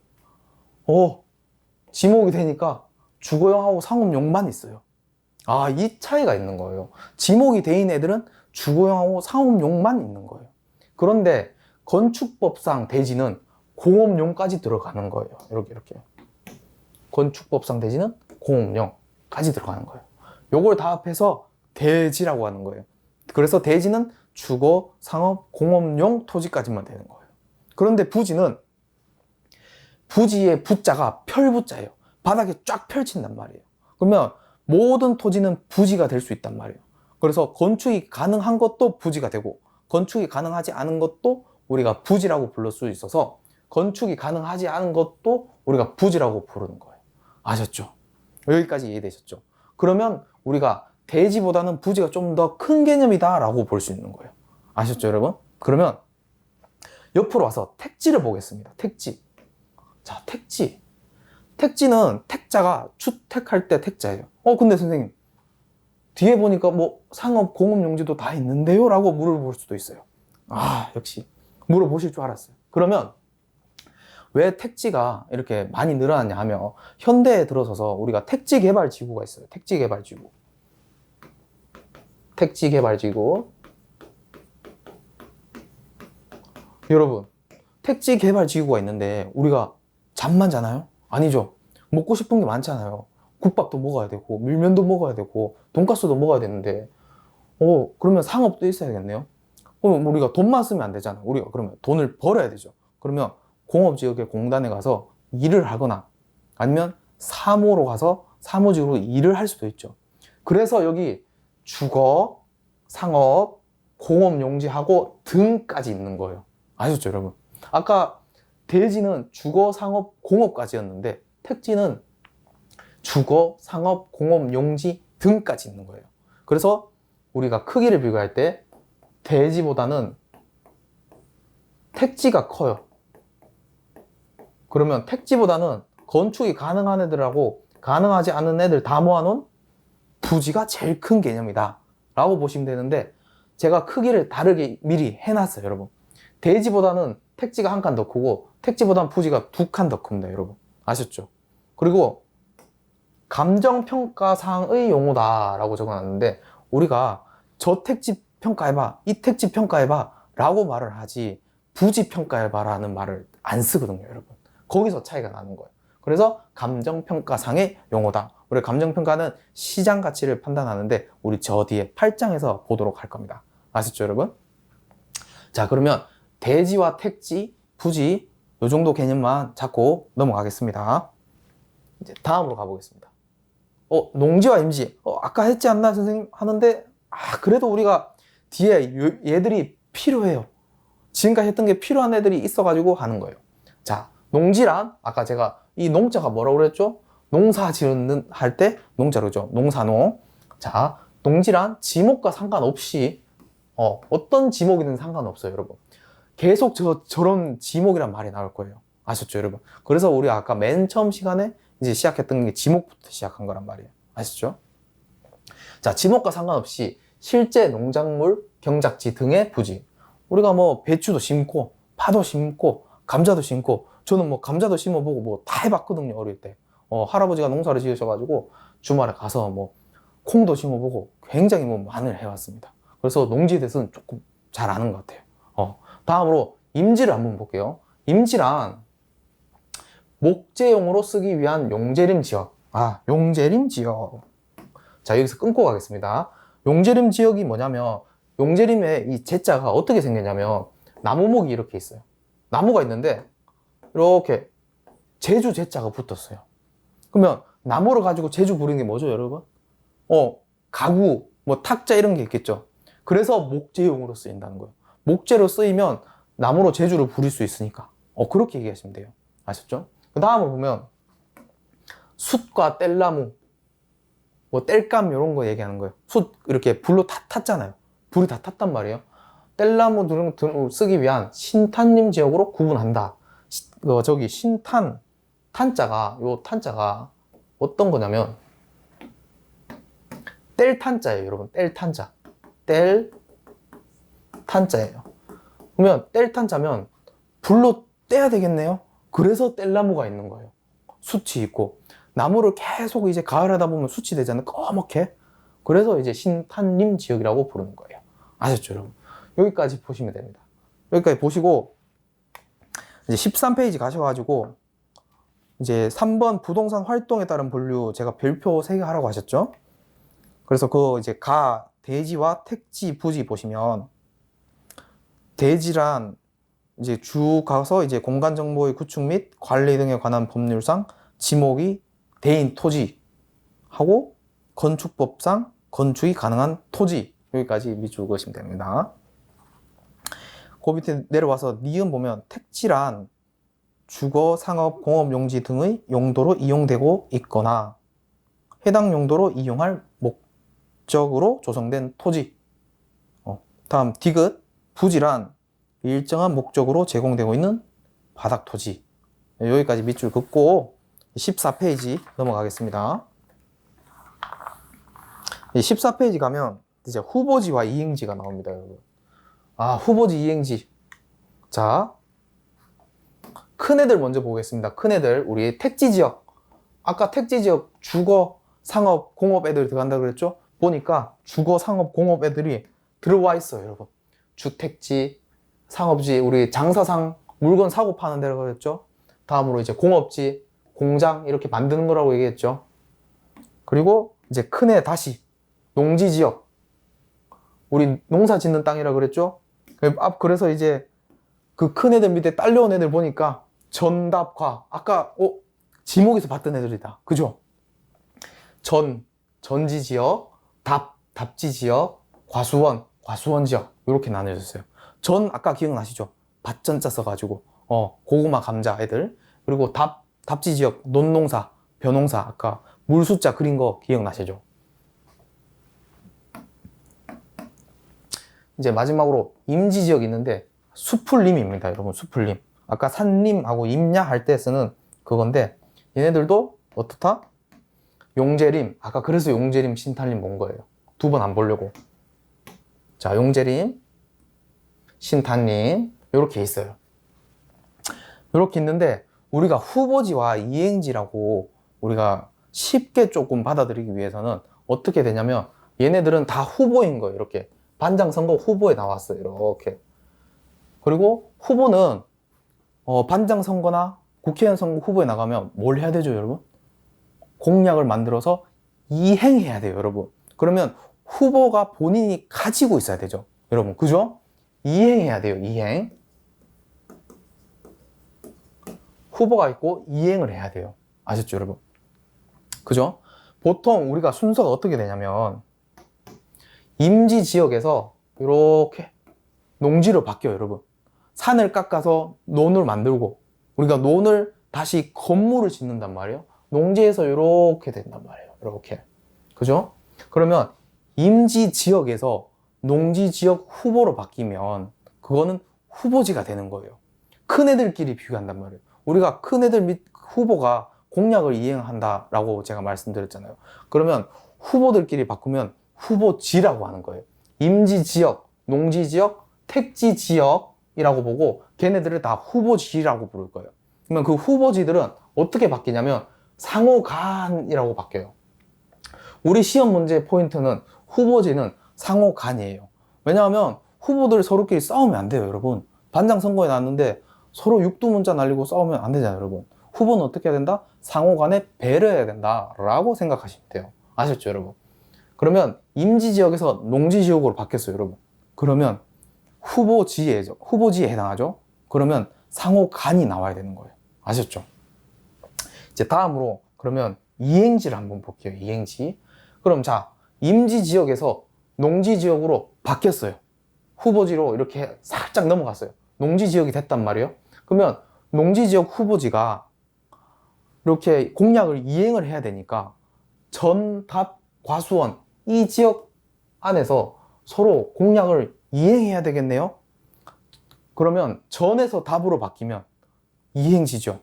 S1: 지목이 되니까 주거용하고 상업용만 있어요. 이 차이가 있는 거예요. 지목이 대인 애들은 주거용하고 상업용만 있는 거예요. 그런데 건축법상 대지는 공업용까지 들어가는 거예요. 이렇게. 건축법상 대지는 공업용까지 들어가는 거예요. 요걸 다 합해서 대지라고 하는 거예요. 그래서 대지는 주거, 상업, 공업용 토지까지만 되는 거예요. 그런데 부지는 부지의 부자가 펼부자예요. 바닥에 쫙 펼친단 말이에요. 그러면 모든 토지는 부지가 될 수 있단 말이에요. 그래서 건축이 가능한 것도 부지가 되고 건축이 가능하지 않은 것도 우리가 부지라고 부를 수 있어서 건축이 가능하지 않은 것도 우리가 부지라고 부르는 거예요. 아셨죠? 여기까지 이해되셨죠? 그러면 우리가 대지보다는 부지가 좀 더 큰 개념이다 라고 볼 수 있는 거예요. 아셨죠, 여러분? 그러면 옆으로 와서 택지를 보겠습니다. 택지. 자, 택지. 택지는 택자가 주택할 때 택자예요. 근데 선생님, 뒤에 보니까 뭐 상업, 공업 용지도 다 있는데요? 라고 물어볼 수도 있어요. 역시 물어보실 줄 알았어요. 그러면 왜 택지가 이렇게 많이 늘어났냐 하면 현대에 들어서서 우리가 택지개발지구가 있어요. 택지개발지구. 택지개발지구. 여러분, 택지개발지구가 있는데 우리가 잠만 자나요? 아니죠. 먹고 싶은 게 많잖아요. 국밥도 먹어야 되고 밀면도 먹어야 되고 돈가스도 먹어야 되는데 그러면 상업도 있어야겠네요. 그럼 우리가 돈만 쓰면 안 되잖아요. 우리가 그러면 돈을 벌어야 되죠. 그러면 공업지역의 공단에 가서 일을 하거나 아니면 사무로 가서 사무직으로 일을 할 수도 있죠. 그래서 여기 주거, 상업, 공업용지하고 등까지 있는 거예요. 아셨죠, 여러분? 아까 대지는 주거, 상업, 공업까지였는데 택지는 주거, 상업, 공업, 용지 등까지 있는 거예요. 그래서 우리가 크기를 비교할 때 대지보다는 택지가 커요. 그러면 택지보다는 건축이 가능한 애들하고 가능하지 않은 애들 다 모아놓은 부지가 제일 큰 개념이다 라고 보시면 되는데, 제가 크기를 다르게 미리 해놨어요, 여러분. 대지보다는 택지가 한 칸 더 크고 택지보다는 부지가 두 칸 더 큽니다, 여러분. 아셨죠? 그리고 감정평가상의 용어다라고 적어놨는데, 우리가 저 택지 평가해봐, 이 택지 평가해봐 라고 말을 하지 부지 평가해봐 라는 말을 안 쓰거든요, 여러분. 거기서 차이가 나는 거예요. 그래서 감정평가상의 용어다. 우리 감정평가는 시장 가치를 판단하는데 우리 저 뒤에 8장에서 보도록 할 겁니다. 아셨죠, 여러분? 자, 그러면 대지와 택지, 부지 요 정도 개념만 잡고 넘어가겠습니다. 이제 다음으로 가보겠습니다. 농지와 임지. 아까 했지 않나, 선생님? 하는데, 그래도 우리가 뒤에 얘들이 필요해요. 지금까지 했던 게 필요한 애들이 있어가지고 하는 거예요. 자, 농지란, 아까 제가 이 농자가 뭐라고 그랬죠? 농사 지는 할 때 농자로죠. 농사농. 자, 농지란 지목과 상관없이, 어떤 지목이든 상관없어요, 여러분. 계속 저런 지목이란 말이 나올 거예요. 아셨죠, 여러분? 그래서 우리 아까 맨 처음 시간에 이제 시작했던 게 지목부터 시작한 거란 말이에요. 아시죠? 자, 지목과 상관없이 실제 농작물, 경작지 등의 부지. 우리가 뭐 배추도 심고, 파도 심고, 감자도 심고, 저는 뭐 감자도 심어보고 뭐 다 해봤거든요, 어릴 때. 할아버지가 농사를 지으셔가지고 주말에 가서 뭐 콩도 심어보고 굉장히 뭐 많이 해왔습니다. 그래서 농지에 대해서는 조금 잘 아는 것 같아요. 다음으로 임지를 한번 볼게요. 임지란 목재용으로 쓰기 위한 용재림 지역. 용재림 지역. 자, 여기서 끊고 가겠습니다. 용재림 지역이 뭐냐면, 용재림의 이 제자가 어떻게 생겼냐면, 나무목이 이렇게 있어요. 나무가 있는데, 이렇게 제주 제자가 붙었어요. 그러면 나무를 가지고 제주 부르는 게 뭐죠, 여러분? 가구, 뭐 탁자 이런 게 있겠죠. 그래서 목재용으로 쓰인다는 거예요. 목재로 쓰이면 나무로 제주를 부릴 수 있으니까. 그렇게 얘기하시면 돼요. 아셨죠? 그 다음으로 보면 숯과 뗄나무, 뭐 뗄감 이런 거 얘기하는 거예요. 숯 이렇게 불로 다 탔잖아요. 불이 다 탔단 말이에요. 뗄나무 등을 쓰기 위한 신탄림 지역으로 구분한다. 저기 신탄, 요 탄자가 어떤 거냐면 뗄탄자예요, 여러분. 뗄탄자. 뗄탄자예요. 그러면 뗄탄자면 불로 떼야 되겠네요. 그래서 뗄나무가 있는 거예요. 숯이 있고, 나무를 계속 이제 가을 하다 보면 숯이 되잖아요. 꺼멓게. 그래서 이제 신탄림 지역이라고 부르는 거예요. 아셨죠, 여러분? 여기까지 보시면 됩니다. 여기까지 보시고 이제 13페이지 가셔가지고 이제 3번 부동산 활동에 따른 분류, 제가 별표 3개 하라고 하셨죠? 그래서 이제 대지와 택지, 부지 보시면, 대지란 이제 주 가서 이제 공간 정보의 구축 및 관리 등에 관한 법률상 지목이 대인 토지하고, 건축법상 건축이 가능한 토지, 여기까지 밑줄 그으시면 됩니다. 그 밑에 내려와서 니은 보면 택지란 주거, 상업, 공업 용지 등의 용도로 이용되고 있거나 해당 용도로 이용할 목적으로 조성된 토지. 다음 디귿, 부지란 일정한 목적으로 제공되고 있는 바닥 토지. 여기까지 밑줄 긋고 14페이지 넘어가겠습니다. 14페이지 가면 이제 후보지와 이행지가 나옵니다, 여러분. 후보지, 이행지. 자, 큰 애들 먼저 보겠습니다. 큰 애들, 우리 택지 지역. 아까 택지 지역 주거, 상업, 공업 애들이 들어간다고 그랬죠? 보니까 주거, 상업, 공업 애들이 들어와 있어요, 여러분. 주택지, 상업지, 우리 장사상, 물건 사고 파는 데라고 그랬죠? 다음으로 이제 공업지, 공장 이렇게 만드는 거라고 얘기했죠. 그리고 이제 큰 애 다시 농지 지역. 우리 농사 짓는 땅이라고 그랬죠? 그래서 이제 그 큰 애들 밑에 딸려온 애들 보니까 전답과 아까 지목에서 봤던 애들이다. 그죠? 전지 지역, 답지 지역, 과수원 지역 이렇게 나눠졌어요. 아까 기억나시죠? 밭전자 써가지고 고구마, 감자 애들. 그리고 답지 지역, 논농사, 벼농사 아까 물숫자 그린 거 기억나시죠? 이제 마지막으로 임지 지역이 있는데 수풀림입니다, 여러분. 수풀림. 아까 산림하고 임야 할 때 쓰는 그건데 얘네들도 어떻다? 용재림. 아까 그래서 용재림, 신탄림 본 거예요. 두 번 안 보려고. 자, 용재림, 신탄림 이렇게 있어요. 이렇게 있는데 우리가 후보지와 이행지라고 우리가 쉽게 조금 받아들이기 위해서는 어떻게 되냐면 얘네들은 다 후보인 거예요. 이렇게 반장선거 후보에 나왔어요. 이렇게. 그리고 후보는 반장선거나 국회의원 선거 후보에 나가면 뭘 해야 되죠, 여러분? 공약을 만들어서 이행해야 돼요, 여러분. 그러면 후보가 본인이 가지고 있어야 되죠, 여러분. 그죠? 이행해야 돼요, 이행. 후보가 있고 이행을 해야 돼요. 아셨죠, 여러분? 그죠? 보통 우리가 순서가 어떻게 되냐면 임지 지역에서 이렇게 농지로 바뀌어요, 여러분. 산을 깎아서 논을 만들고 우리가 논을 다시 건물을 짓는단 말이에요. 농지에서 이렇게 된단 말이에요. 이렇게. 그죠? 그러면 임지 지역에서 농지 지역 후보로 바뀌면 그거는 후보지가 되는 거예요. 큰 애들끼리 비교한단 말이에요. 우리가 큰 애들 및 후보가 공약을 이행한다라고 제가 말씀드렸잖아요. 그러면 후보들끼리 바꾸면 후보지라고 하는 거예요. 임지 지역, 농지 지역, 택지 지역이라고 보고 걔네들을 다 후보지라고 부를 거예요. 그러면 그 후보지들은 어떻게 바뀌냐면 상호간이라고 바뀌어요. 우리 시험 문제 포인트는 후보지는 상호간이에요. 왜냐하면 후보들 서로끼리 싸우면 안 돼요, 여러분. 반장 선거에 나왔는데 서로 육두문자 날리고 싸우면 안 되잖아요, 여러분. 후보는 어떻게 해야 된다? 상호간에 배려해야 된다라고 생각하시면 돼요. 아셨죠, 여러분? 그러면 임지 지역에서 농지 지역으로 바뀌었어요, 여러분. 그러면 후보지에 해당하죠? 그러면 상호간이 나와야 되는 거예요. 아셨죠? 이제 다음으로 그러면 이행지를 한번 볼게요. 이행지. 그럼 자, 임지 지역에서 농지 지역으로 바뀌었어요. 후보지로 이렇게 살짝 넘어갔어요. 농지 지역이 됐단 말이에요. 그러면 농지 지역 후보지가 이렇게 공약을 이행을 해야 되니까 전, 답, 과수원 이 지역 안에서 서로 공약을 이행해야 되겠네요. 그러면 전에서 답으로 바뀌면 이행지죠.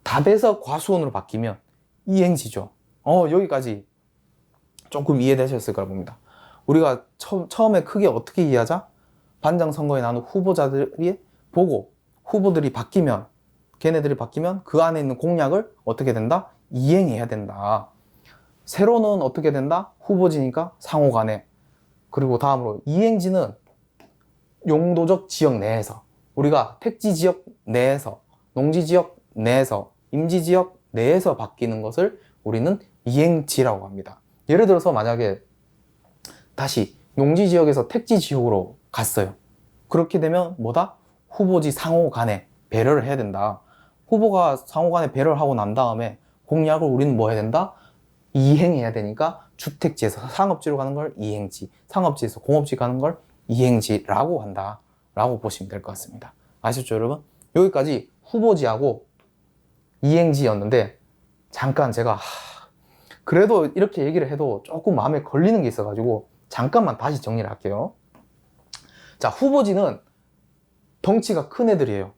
S1: 답에서 과수원으로 바뀌면 이행지죠. 여기까지 조금 이해되셨을 거라 봅니다. 우리가 처음에 크게 어떻게 이해하자? 반장 선거에 나오는 후보자들이 보고 후보들이 바뀌면 걔네들이 바뀌면 그 안에 있는 공약을 어떻게 된다? 이행해야 된다. 세로는 어떻게 된다? 후보지니까 상호간에. 그리고 다음으로 이행지는 용도적 지역 내에서 우리가 택지 지역 내에서 농지 지역 내에서 임지 지역 내에서 바뀌는 것을 우리는 이행지라고 합니다. 예를 들어서 만약에 다시 농지 지역에서 택지 지역으로 갔어요. 그렇게 되면 뭐다? 후보지 상호간에 배려를 해야 된다. 후보가 상호간에 배려를 하고 난 다음에 공약을 우리는 뭐 해야 된다? 이행해야 되니까 주택지에서 상업지로 가는 걸 이행지, 상업지에서 공업지 가는 걸 이행지라고 한다 라고 보시면 될 것 같습니다. 아셨죠, 여러분? 여기까지 후보지하고 이행지였는데 잠깐 제가 그래도 이렇게 얘기를 해도 조금 마음에 걸리는 게 있어가지고 잠깐만 다시 정리를 할게요. 자, 후보지는 덩치가 큰 애들이에요.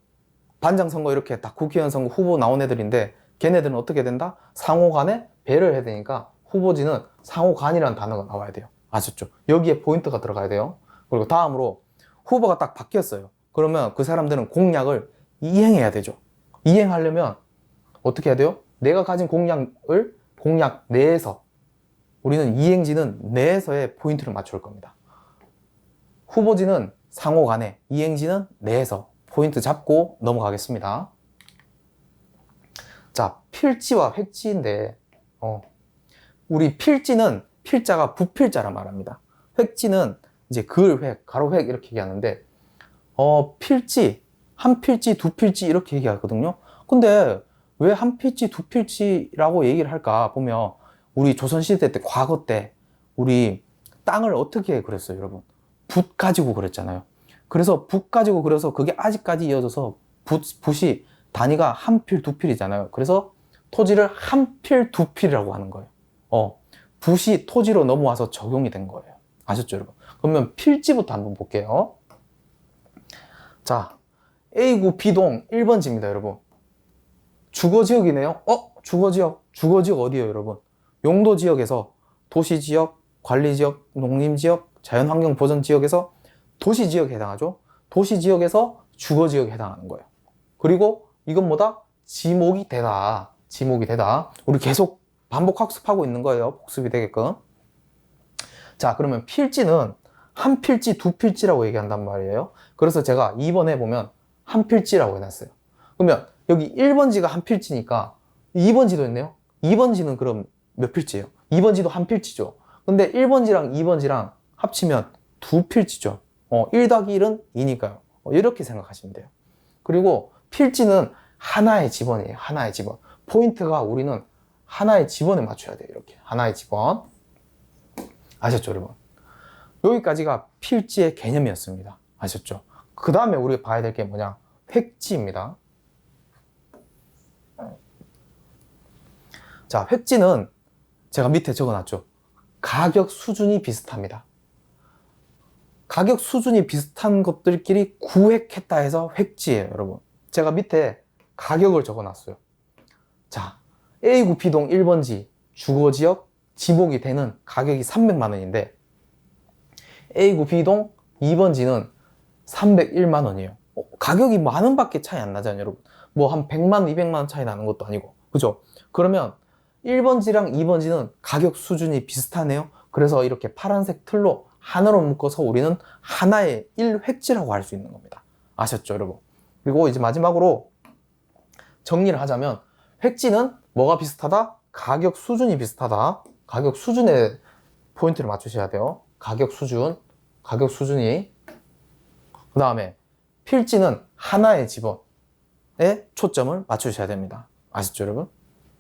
S1: 반장 선거 이렇게 딱 국회의원 선거 후보 나온 애들인데 걔네들은 어떻게 된다? 상호간에 배려를 해야 되니까 후보지는 상호간이라는 단어가 나와야 돼요. 아셨죠? 여기에 포인트가 들어가야 돼요. 그리고 다음으로 후보가 딱 바뀌었어요. 그러면 그 사람들은 공약을 이행해야 되죠. 이행하려면 어떻게 해야 돼요? 내가 가진 공약 내에서 우리는 이행지는 내에서의 포인트를 맞출 겁니다. 후보지는 상호 간에, 이행지는 내에서 포인트 잡고 넘어가겠습니다. 자, 필지와 획지인데 우리 필지는 필자가 부필자라 말합니다. 획지는 이제 글획, 가로획 이렇게 얘기하는데 필지, 한 필지, 두 필지 이렇게 얘기하거든요. 근데 왜 한 필지, 두 필지라고 얘기를 할까 보면 우리 조선시대 때, 과거 때 우리 땅을 어떻게 그랬어요, 여러분? 붓 가지고 그랬잖아요. 그래서 붓 가지고 그려서 그게 아직까지 이어져서 붓이 단위가 한 필, 두 필이잖아요. 그래서 토지를 한 필, 두 필이라고 하는 거예요. 붓이 토지로 넘어와서 적용이 된 거예요. 아셨죠, 여러분? 그러면 필지부터 한번 볼게요. 자, A구 B동 1번지입니다, 여러분. 주거지역이네요. 주거지역. 주거지역 어디예요, 여러분? 용도지역에서 도시지역, 관리지역, 농림지역, 자연환경보전지역에서 도시지역에 해당하죠. 도시지역에서 주거지역에 해당하는 거예요. 그리고 이건 뭐다? 지목이 되다. 지목이 되다. 우리 계속 반복 학습하고 있는 거예요. 복습이 되게끔. 자, 그러면 필지는 한 필지, 두 필지라고 얘기한단 말이에요. 그래서 제가 2번에 보면 한 필지라고 해놨어요. 그러면 여기 1번지가 한 필지니까 2번지도 있네요. 2번지는 그럼 몇 필지예요? 2번지도 한 필지죠. 근데 1번지랑 2번지랑 합치면 두 필지죠. 1 더하기 1은 2니까요. 이렇게 생각하시면 돼요. 그리고 필지는 하나의 지번이에요. 하나의 지번. 포인트가 우리는 하나의 지번에 맞춰야 돼요. 이렇게. 하나의 지번. 아셨죠, 여러분? 여기까지가 필지의 개념이었습니다. 아셨죠? 그 다음에 우리가 봐야 될 게 뭐냐? 획지입니다. 자, 획지는 제가 밑에 적어놨죠. 가격 수준이 비슷합니다. 가격 수준이 비슷한 것들끼리 구획했다 해서 획지예요, 여러분. 제가 밑에 가격을 적어놨어요. 자, A구 B동 1번지 주거지역 지목이 되는 가격이 300만 원인데 A구 B동 2번지는 301만 원이에요. 가격이 만 원밖에 차이 안 나잖아요, 여러분. 뭐 한 100만 원, 200만 원 차이 나는 것도 아니고. 그죠? 그러면 1번지랑 2번지는 가격 수준이 비슷하네요. 그래서 이렇게 파란색 틀로 하나로 묶어서 우리는 하나의 1획지라고 할 수 있는 겁니다. 아셨죠, 여러분? 그리고 이제 마지막으로 정리를 하자면 획지는 뭐가 비슷하다? 가격 수준이 비슷하다. 가격 수준에 포인트를 맞추셔야 돼요. 가격 수준, 가격 수준이. 그 다음에 필지는 하나의 지번에 초점을 맞추셔야 됩니다. 아시죠, 여러분?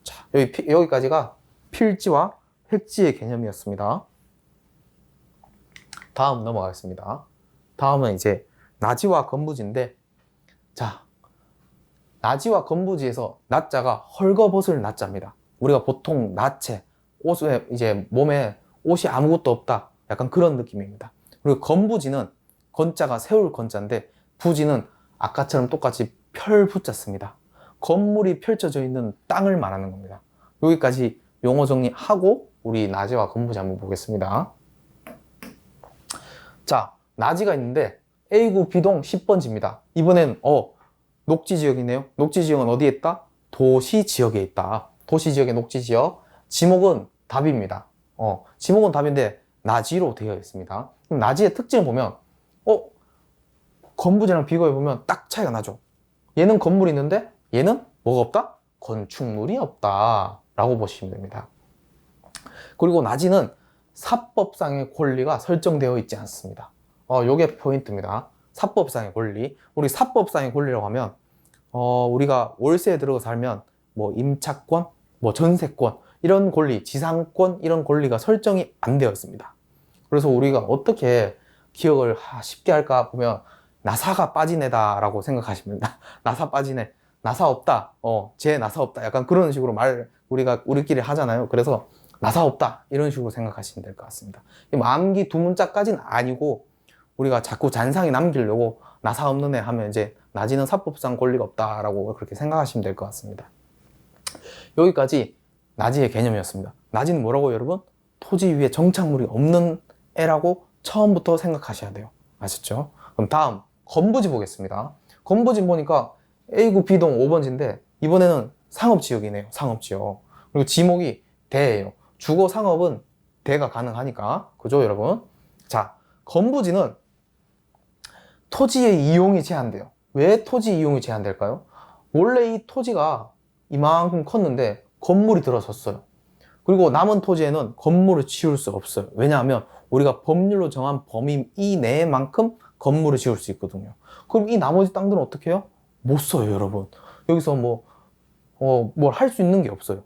S1: 자, 여기까지가 필지와 획지의 개념이었습니다. 다음 넘어가겠습니다. 다음은 이제 나지와 건부지인데, 자, 나지와 건부지에서 나자가 헐거벗을 나자입니다. 우리가 보통 나체, 옷에 이제 몸에 옷이 아무것도 없다, 약간 그런 느낌입니다. 그리고 건부지는 건자가 세울 건자인데 부지는 아까처럼 똑같이 펼부자 씁니다. 건물이 펼쳐져 있는 땅을 말하는 겁니다. 여기까지 용어 정리하고 우리 나지와 건부지 한번 보겠습니다. 자, 나지가 있는데 A구 B동 10번지입니다. 이번엔 녹지지역이네요. 녹지지역은 어디에 있다? 도시지역에 있다. 도시지역의 녹지지역. 지목은 답입니다. 지목은 답인데 나지로 되어 있습니다. 그럼 나지의 특징을 보면 건부지랑 비교해보면 딱 차이가 나죠. 얘는 건물이 있는데 얘는 뭐가 없다? 건축물이 없다 라고 보시면 됩니다. 그리고 나지는 사법상의 권리가 설정되어 있지 않습니다. 요게 포인트입니다. 사법상의 권리. 우리 사법상의 권리라고 하면 우리가 월세에 들어가 살면 뭐 임차권, 뭐 전세권 이런 권리, 지상권 이런 권리가 설정이 안 되어 있습니다. 그래서 우리가 어떻게 기억을 쉽게 할까 보면 나사가 빠진 애다 라고 생각하시면 됩니다. 나사 빠진 애, 나사 없다, 쟤 나사 없다, 약간 그런 식으로 우리끼리 하잖아요. 그래서 나사 없다 이런 식으로 생각하시면 될 것 같습니다. 암기 두 문자까지는 아니고 우리가 자꾸 잔상이 남기려고 나사 없는 애 하면 이제 나지는 사법상 권리가 없다라고 그렇게 생각하시면 될 것 같습니다. 여기까지 나지의 개념이었습니다. 나지는 뭐라고, 여러분? 토지 위에 정착물이 없는 애라고 처음부터 생각하셔야 돼요. 아셨죠? 그럼 다음 건부지 보겠습니다. 건부지 보니까 A구 B동 5번지인데 이번에는 상업지역이네요. 상업지역. 그리고 지목이 대예요. 주거 상업은 대가 가능하니까. 그죠, 여러분? 자, 건부지는 토지의 이용이 제한돼요. 왜 토지 이용이 제한될까요? 원래 이 토지가 이만큼 컸는데 건물이 들어섰어요. 그리고 남은 토지에는 건물을 지을 수 없어요. 왜냐하면 우리가 법률로 정한 범위 이내만큼 건물을 지을 수 있거든요. 그럼 이 나머지 땅들은 어떻게 해요? 못 써요, 여러분. 여기서 뭘 할 수 있는 게 없어요.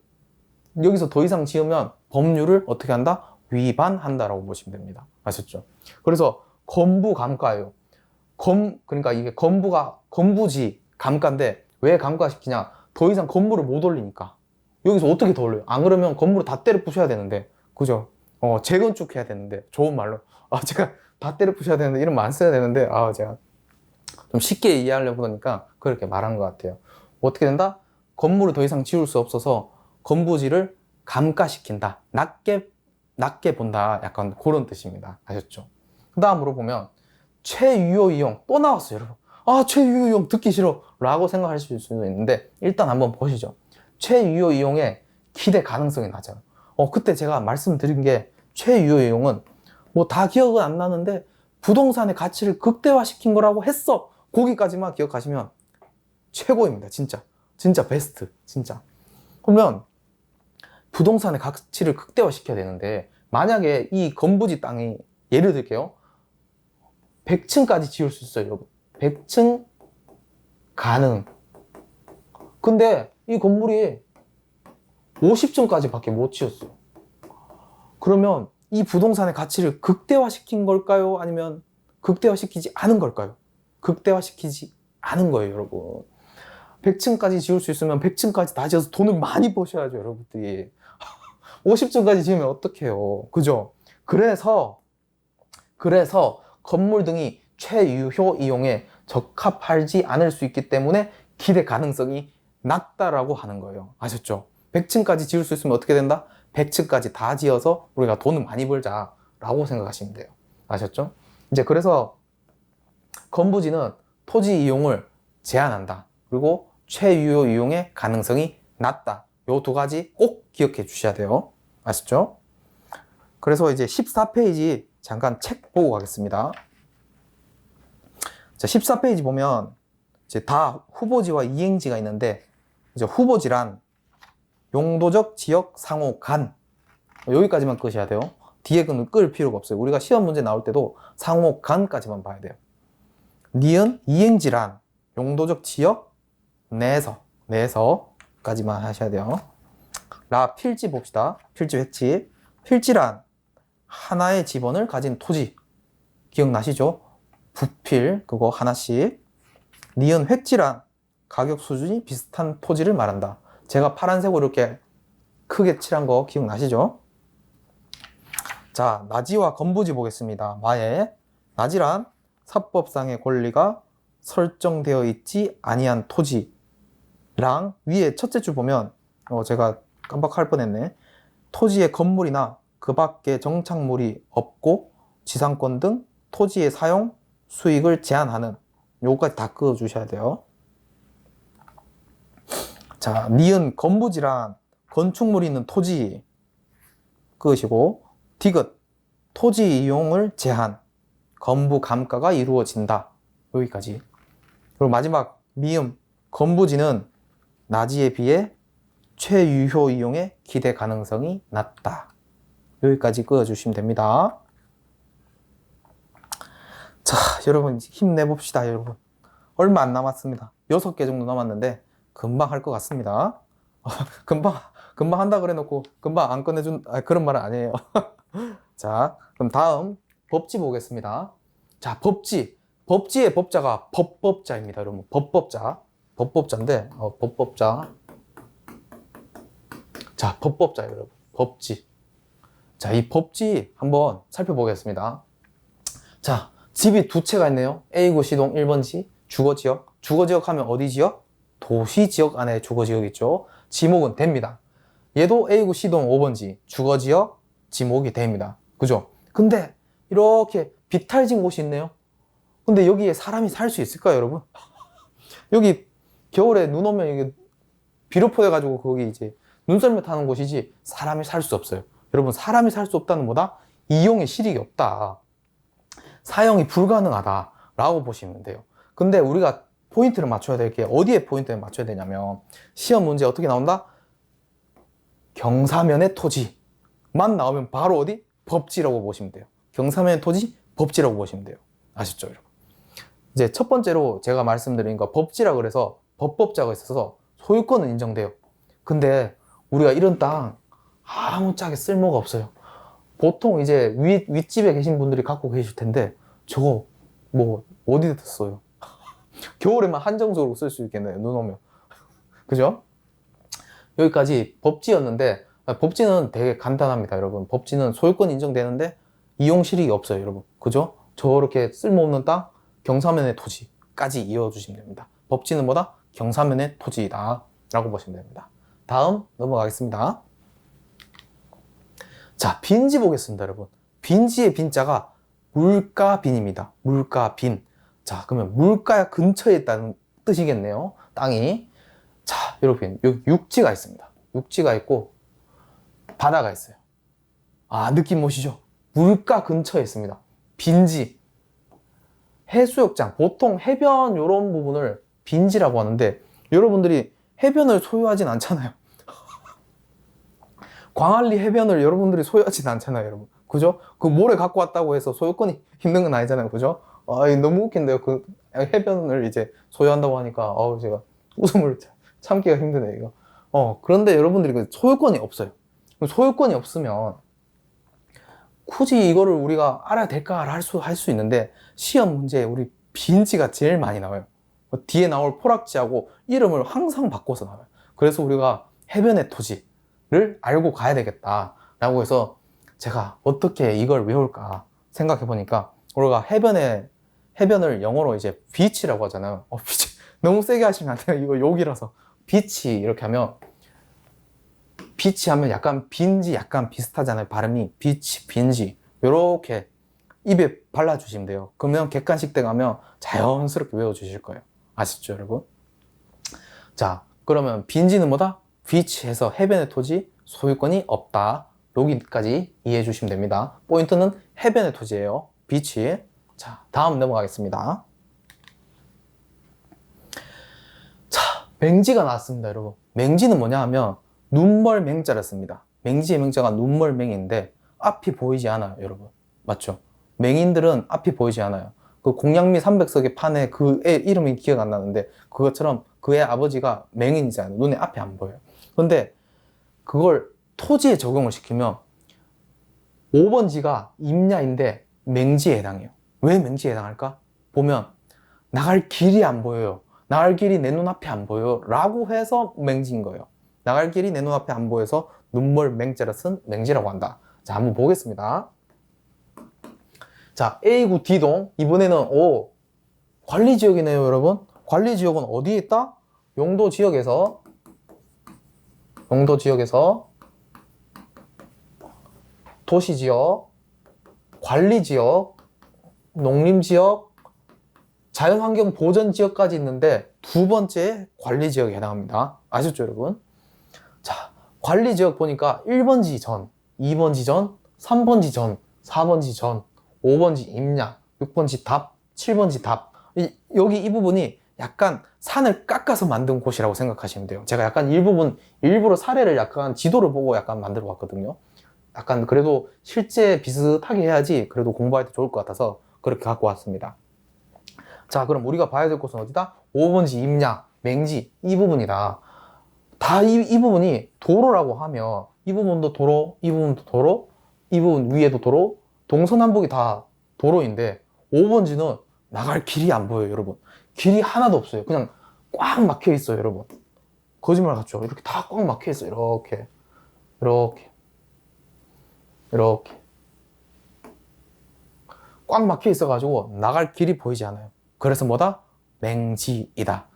S1: 여기서 더 이상 지으면 법률을 어떻게 한다? 위반한다라고 보시면 됩니다. 아셨죠? 그래서 건부감가예요. 그러니까 이게 건부지 감가인데 왜 감가시키냐? 더 이상 건물을 못 올리니까. 여기서 어떻게 더 올려요? 안 그러면 건물을 다 때려 부셔야 되는데, 그죠? 재건축해야 되는데, 좋은 말로. 제가 다 때려 부셔야 되는데, 이런 말 안 써야 되는데, 제가 좀 쉽게 이해하려고 그러니까 그렇게 말한 것 같아요. 어떻게 된다? 건물을 더 이상 지을 수 없어서 건부지를 감가시킨다. 낮게 본다. 약간 그런 뜻입니다. 아셨죠? 그 다음으로 보면, 최유효 이용. 또 나왔어요, 여러분. 최유효 이용 듣기 싫어. 라고 생각하실 수도 있는데, 일단 한번 보시죠. 최유효 이용의 기대 가능성이 낮아요. 그때 제가 말씀드린 게 최유효 이용은 뭐 다 기억은 안 나는데 부동산의 가치를 극대화시킨 거라고 했어. 거기까지만 기억하시면 최고입니다. 진짜. 진짜 베스트. 진짜. 그러면 부동산의 가치를 극대화시켜야 되는데 만약에 이 건부지 땅이 예를 들게요. 100층까지 지을 수 있어요, 여러분. 100층 가능. 근데 이 건물이 50층까지 밖에 못 지었어요. 그러면 이 부동산의 가치를 극대화시킨 걸까요? 아니면 극대화시키지 않은 걸까요? 극대화시키지 않은 거예요, 여러분. 100층까지 지을 수 있으면 100층까지 다 지어서 돈을 많이 버셔야죠, 여러분들이. 50층까지 지으면 어떡해요. 그죠? 그래서 건물 등이 최유효 이용에 적합하지 않을 수 있기 때문에 기대 가능성이 낮다라고 하는 거예요. 아셨죠? 100층까지 지을 수 있으면 어떻게 된다? 100층까지 다 지어서 우리가 돈을 많이 벌자라고 생각하시면 돼요. 아셨죠? 이제 그래서 건부지는 토지 이용을 제한한다. 그리고 최유효 이용의 가능성이 낮다. 요 두 가지 꼭 기억해 주셔야 돼요. 아셨죠? 그래서 이제 14페이지 잠깐 책 보고 가겠습니다. 자, 14페이지 보면 이제 다 후보지와 이행지가 있는데 이제 후보지란 용도적 지역 상호 간 여기까지만 끄셔야 돼요. 뒤에 거는 끌 필요가 없어요. 우리가 시험 문제 나올 때도 상호 간까지만 봐야 돼요. 니은 이행지란 용도적 지역 내에서까지만 하셔야 돼요. 라 필지 봅시다. 필지 횟집. 필지란 하나의 지번을 가진 토지. 기억나시죠? 부필 그거 하나씩. 니은 획지란 가격 수준이 비슷한 토지를 말한다. 제가 파란색으로 이렇게 크게 칠한 거 기억나시죠? 자, 나지와 건부지 보겠습니다. 마에 나지란 사법상의 권리가 설정되어 있지 아니한 토지랑 위에 첫째 줄 보면 제가 깜빡할 뻔했네. 토지의 건물이나 그 밖에 정착물이 없고 지상권 등 토지의 사용 수익을 제한하는 요거까지 다 그어주셔야 돼요. 자, 니은 건부지란 건축물이 있는 토지 그으시고 디귿 토지 이용을 제한 건부 감가가 이루어진다. 여기까지. 그리고 마지막 미음 건부지는 나지에 비해 최유효 이용의 기대 가능성이 낮다. 여기까지 그어주시면 됩니다. 자, 여러분 힘내봅시다. 여러분 얼마 안 남았습니다. 6개 정도 남았는데 금방 할 것 같습니다. 금방 한다 그래 놓고 금방 안 꺼내준 그런 말은 아니에요. 자, 그럼 다음 법지 보겠습니다. 자, 법지의 법자가 법법자입니다. 여러분 법법자인데 법법자. 자, 법법자예요, 여러분. 법지. 자, 이 법지 한번 살펴보겠습니다. 자, 집이 두 채가 있네요. A구 시동 1번지 주거지역. 주거지역 하면 어디 지역? 도시지역 안에 주거지역 있죠. 지목은 됩니다. 얘도 A구 시동 5번지 주거지역 지목이 됩니다. 그죠? 근데 이렇게 비탈진 곳이 있네요. 근데 여기에 사람이 살 수 있을까요, 여러분? 여기 겨울에 눈 오면 이게 비료포해가지고 거기 이제 눈썰매 타는 곳이지 사람이 살 수 없어요. 여러분, 사람이 살 수 없다는 보다 이용의 실익이 없다. 사용이 불가능하다. 라고 보시면 돼요. 근데 우리가 포인트를 맞춰야 될 게 어디에 포인트를 맞춰야 되냐면 시험 문제 어떻게 나온다? 경사면의 토지만 나오면 바로 어디? 법지라고 보시면 돼요. 경사면의 토지, 법지라고 보시면 돼요. 아셨죠, 여러분? 이제 첫 번째로 제가 말씀드린 거 법지라 그래서 법법자가 있어서 소유권은 인정돼요. 근데 우리가 이런 땅 아무짝에 쓸모가 없어요. 보통 이제 윗집에 계신 분들이 갖고 계실 텐데 저거 뭐 어디다 써요? 겨울에만 한정적으로 쓸 수 있겠네요. 눈 오면. 그죠? 여기까지 법지였는데 법지는 되게 간단합니다, 여러분. 법지는 소유권 인정되는데 이용 실익이 없어요, 여러분. 그죠? 저렇게 쓸모없는 땅, 경사면의 토지까지 이어주시면 됩니다. 법지는 뭐다? 경사면의 토지이다 라고 보시면 됩니다. 다음 넘어가겠습니다. 자, 빈지 보겠습니다, 여러분. 빈지의 빈자가 물가빈입니다. 물가빈. 자, 그러면 물가 근처에 있다는 뜻이겠네요, 땅이. 자, 이렇게 여기 육지가 있습니다. 육지가 있고 바다가 있어요. 아, 느낌 오시죠? 물가 근처에 있습니다. 빈지. 해수욕장, 보통 해변 이런 부분을 빈지라고 하는데 여러분들이 해변을 소유하진 않잖아요. 광안리 해변을 여러분들이 소유하진 않잖아요, 여러분. 그죠? 그 모래 갖고 왔다고 해서 소유권이 있는 건 아니잖아요. 그죠? 아, 너무 웃긴데요. 그 해변을 이제 소유한다고 하니까 제가 웃음을 참기가 힘드네, 이거. 그런데 여러분들이 그 소유권이 없어요. 소유권이 없으면 굳이 이거를 우리가 알아야 될까 할 수 있는데 시험 문제에 우리 빈지가 제일 많이 나와요. 뒤에 나올 포락지하고 이름을 항상 바꿔서 나와요. 그래서 우리가 해변의 토지를 알고 가야 되겠다라고 해서 제가 어떻게 이걸 외울까 생각해 보니까 우리가 해변을 영어로 이제 비치라고 하잖아요. 비치. 너무 세게 하시면 안 돼요. 이거 욕이라서. 비치 이렇게 하면 비치 하면 약간 빈지 약간 비슷하잖아요. 발음이 비치, 빈지 이렇게 입에 발라주시면 돼요. 그러면 객관식 때 가면 자연스럽게 외워주실 거예요. 아시죠, 여러분? 자, 그러면 빈지는 뭐다? 비치에서 해변의 토지 소유권이 없다. 여기까지 이해해 주시면 됩니다. 포인트는 해변의 토지예요. 비치. 자, 다음 넘어가겠습니다. 자, 맹지가 나왔습니다, 여러분. 맹지는 뭐냐 하면 눈멀 맹자를 씁니다. 맹지의 맹자가 눈멀 맹인데 앞이 보이지 않아요, 여러분. 맞죠? 맹인들은 앞이 보이지 않아요. 그 공양미 300석의 판에 그의 이름이 기억 안 나는데 그것처럼 그의 아버지가 맹인이잖아요. 눈에 앞이 안 보여요. 그런데 그걸 토지에 적용을 시키면 5번지가 임야인데 맹지에 해당해요. 왜 맹지에 해당할까? 보면 나갈 길이 안 보여요. 나갈 길이 내 눈앞에 안 보여요. 라고 해서 맹지인 거예요. 나갈 길이 내 눈앞에 안 보여서 눈멀 맹자를 쓴 맹지라고 한다. 자, 한번 보겠습니다. 자, A구 D동. 이번에는 관리지역이네요, 여러분. 관리지역은 어디에 있다? 용도지역에서 도시지역, 관리지역, 농림지역, 자연환경 보전지역까지 있는데 두 번째 관리지역에 해당합니다. 아셨죠, 여러분? 자, 관리지역 보니까 1번지 전, 2번지 전, 3번지 전, 4번지 전, 5번지 임야, 6번지 답, 7번지 답. 여기 이 부분이 약간 산을 깎아서 만든 곳이라고 생각하시면 돼요. 제가 약간 일부러 사례를 약간 지도를 보고 약간 만들어 봤거든요. 약간 그래도 실제 비슷하게 해야지 그래도 공부할 때 좋을 것 같아서 그렇게 갖고 왔습니다. 자, 그럼 우리가 봐야 될 곳은 어디다? 5번지 임야, 맹지, 이 부분이다. 다 이 부분이 도로라고 하면 이 부분도 도로, 이 부분도 도로, 이 부분 위에도 도로, 동서남북이 다 도로인데 5번지는 나갈 길이 안 보여요, 여러분. 길이 하나도 없어요. 그냥 꽉 막혀 있어요, 여러분. 거짓말 같죠? 이렇게 다 꽉 막혀 있어요. 이렇게 꽉 막혀 있어가지고 나갈 길이 보이지 않아요. 그래서 뭐다? 맹지이다.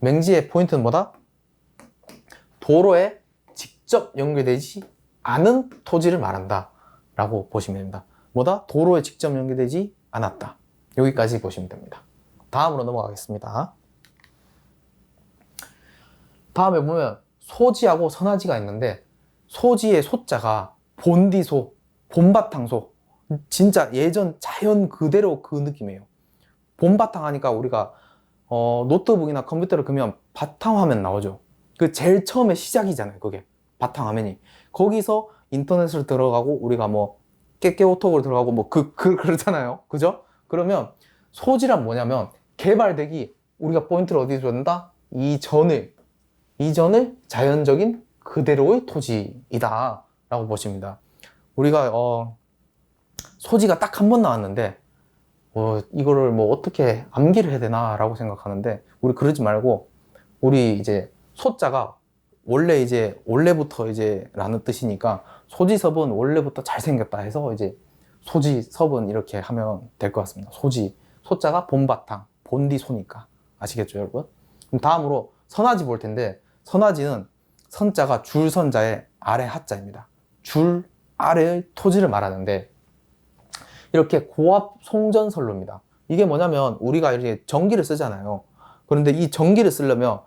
S1: 맹지의 포인트는 뭐다? 도로에 직접 연결되지 않은 토지를 말한다 라고 보시면 됩니다. 뭐다? 도로에 직접 연결되지 않았다. 여기까지 보시면 됩니다. 다음으로 넘어가겠습니다. 다음에 보면 소지하고 선화지가 있는데, 소지의 소자가 본디소, 본바탕소. 진짜 예전 자연 그대로 그 느낌이에요. 본바탕 하니까 우리가 노트북이나 컴퓨터를 끄면 바탕화면 나오죠. 그 제일 처음에 시작이잖아요. 그게 바탕화면이. 거기서 인터넷을 들어가고 우리가 뭐 깨깨오톡으로 들어가고 뭐 그러잖아요. 그죠? 그러면 소지란 뭐냐면 개발되기, 우리가 포인트를 어디에 줬다? 이전을 자연적인 그대로의 토지이다 라고 보십니다. 우리가 소지가 딱 한 번 나왔는데 이거를 뭐 어떻게 암기를 해야 되나 라고 생각하는데, 우리 그러지 말고, 우리 이제 소자가 원래부터 이제 라는 뜻이니까 소지섭은 원래부터 잘생겼다 해서 이제 소지섭은 이렇게 하면 될 것 같습니다. 소자가 본바탕, 본디소니까. 아시겠죠, 여러분? 그럼 다음으로 선화지 볼 텐데, 선화지는 선자가 줄선자의 아래 하자입니다. 줄 아래의 토지를 말하는데, 이렇게 고압 송전선로입니다. 이게 뭐냐면 우리가 이렇게 전기를 쓰잖아요. 그런데 이 전기를 쓰려면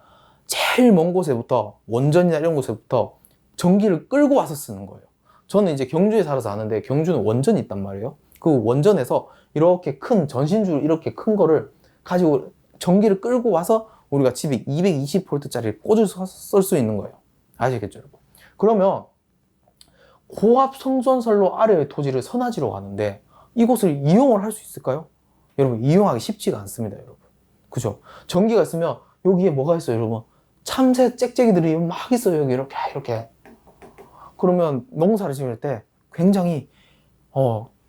S1: 제일 먼 곳에부터, 원전이나 이런 곳에부터 전기를 끌고 와서 쓰는 거예요. 저는 이제 경주에 살아서 아는데, 경주는 원전이 있단 말이에요. 그 원전에서 이렇게 큰 전신줄, 이렇게 큰 거를 가지고 전기를 끌고 와서 우리가 집에 220V짜리를 꽂아서 쓸 수 있는 거예요. 아시겠죠, 여러분? 그러면 고압 송전선로 아래의 토지를 선화지로 가는데, 이곳을 이용을 할 수 있을까요? 여러분, 이용하기 쉽지가 않습니다, 여러분. 그죠? 전기가 있으면 여기에 뭐가 있어요, 여러분? 참새 짹짹이들이 막 있어요, 여기 이렇게. 그러면 농사를 지을 때 굉장히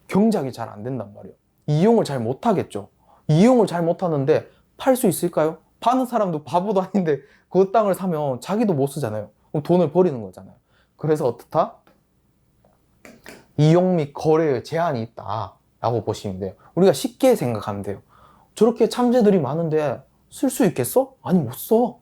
S1: 경작이 잘 안 된단 말이에요. 이용을 잘 못하겠죠. 이용을 잘 못하는데 팔 수 있을까요? 파는 사람도 바보도 아닌데 그 땅을 사면 자기도 못 쓰잖아요. 그럼 돈을 버리는 거잖아요. 그래서 어떻다? 이용 및 거래에 제한이 있다 라고 보시면 돼요. 우리가 쉽게 생각하면 돼요. 저렇게 참새들이 많은데 쓸 수 있겠어? 아니, 못 써.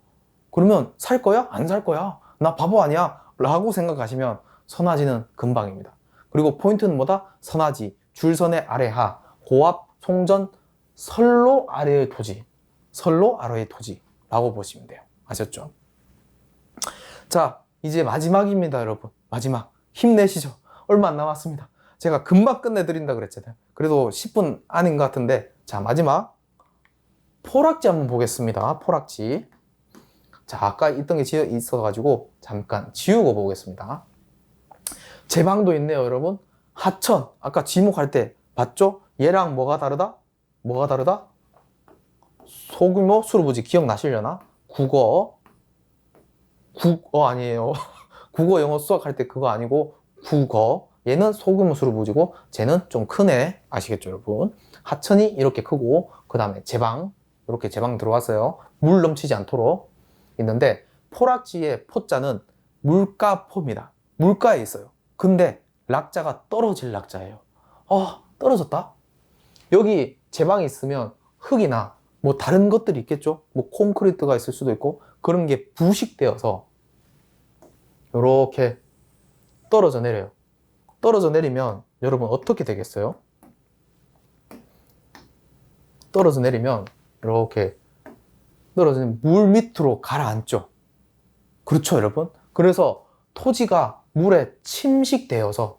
S1: 그러면 살 거야? 안 살 거야? 나 바보 아니야? 라고 생각하시면 선화지는 금방입니다. 그리고 포인트는 뭐다? 선화지, 줄선의 아래하, 고압, 송전, 선로 아래의 토지. 선로 아래의 토지라고 보시면 돼요. 아셨죠? 자, 이제 마지막입니다, 여러분. 마지막. 힘내시죠. 얼마 안 남았습니다. 제가 금방 끝내드린다 그랬잖아요. 그래도 10분 안인 것 같은데, 자, 마지막 포락지 한번 보겠습니다. 포락지. 자, 아까 있던 게 있어가지고 잠깐 지우고 보겠습니다. 제방도 있네요, 여러분. 하천, 아까 지목할 때 봤죠? 얘랑 뭐가 다르다? 뭐가 다르다? 소규모 수로부지 기억나시려나? 국어 아니에요. 국어, 영어, 수학 할 때 그거 아니고 국어. 얘는 소규모 수로부지고 쟤는 좀 크네. 아시겠죠, 여러분? 하천이 이렇게 크고, 그 다음에 제방, 이렇게 제방 들어왔어요. 물 넘치지 않도록 있는데, 포락지의 포자는 물가포입니다. 물가에 있어요. 근데 락자가 떨어질 락자예요. 떨어졌다? 여기 제방이 있으면 흙이나 뭐 다른 것들이 있겠죠? 뭐 콘크리트가 있을 수도 있고, 그런 게 부식되어서 이렇게 떨어져 내려요. 떨어져 내리면 여러분 어떻게 되겠어요? 떨어져 내리면 이렇게 떨어지는 물 밑으로 가라앉죠. 그렇죠, 여러분? 그래서 토지가 물에 침식되어서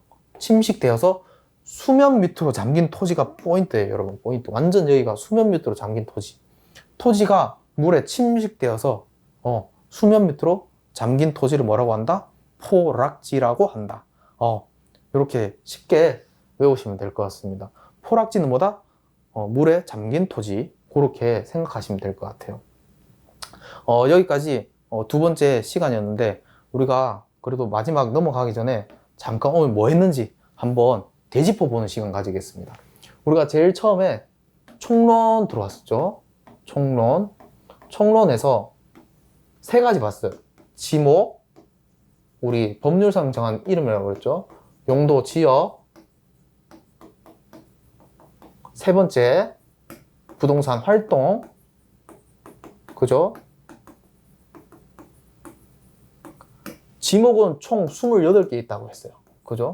S1: 수면 밑으로 잠긴 토지가 포인트예요, 여러분. 포인트. 완전 여기가 수면 밑으로 잠긴 토지. 토지가 물에 침식되어서 수면 밑으로 잠긴 토지를 뭐라고 한다? 포락지라고 한다. 이렇게 쉽게 외우시면 될 것 같습니다. 포락지는 뭐다? 물에 잠긴 토지. 그렇게 생각하시면 될 것 같아요. 여기까지 두 번째 시간이었는데, 우리가 그래도 마지막 넘어가기 전에 잠깐 오늘 뭐 했는지 한번 되짚어 보는 시간 가지겠습니다. 우리가 제일 처음에 총론 들어왔었죠. 총론에서 세 가지 봤어요. 지목, 우리 법률상 정한 이름이라고 그랬죠. 용도, 지역. 세 번째, 부동산 활동. 그죠? 지목은 총 28개 있다고 했어요. 그죠?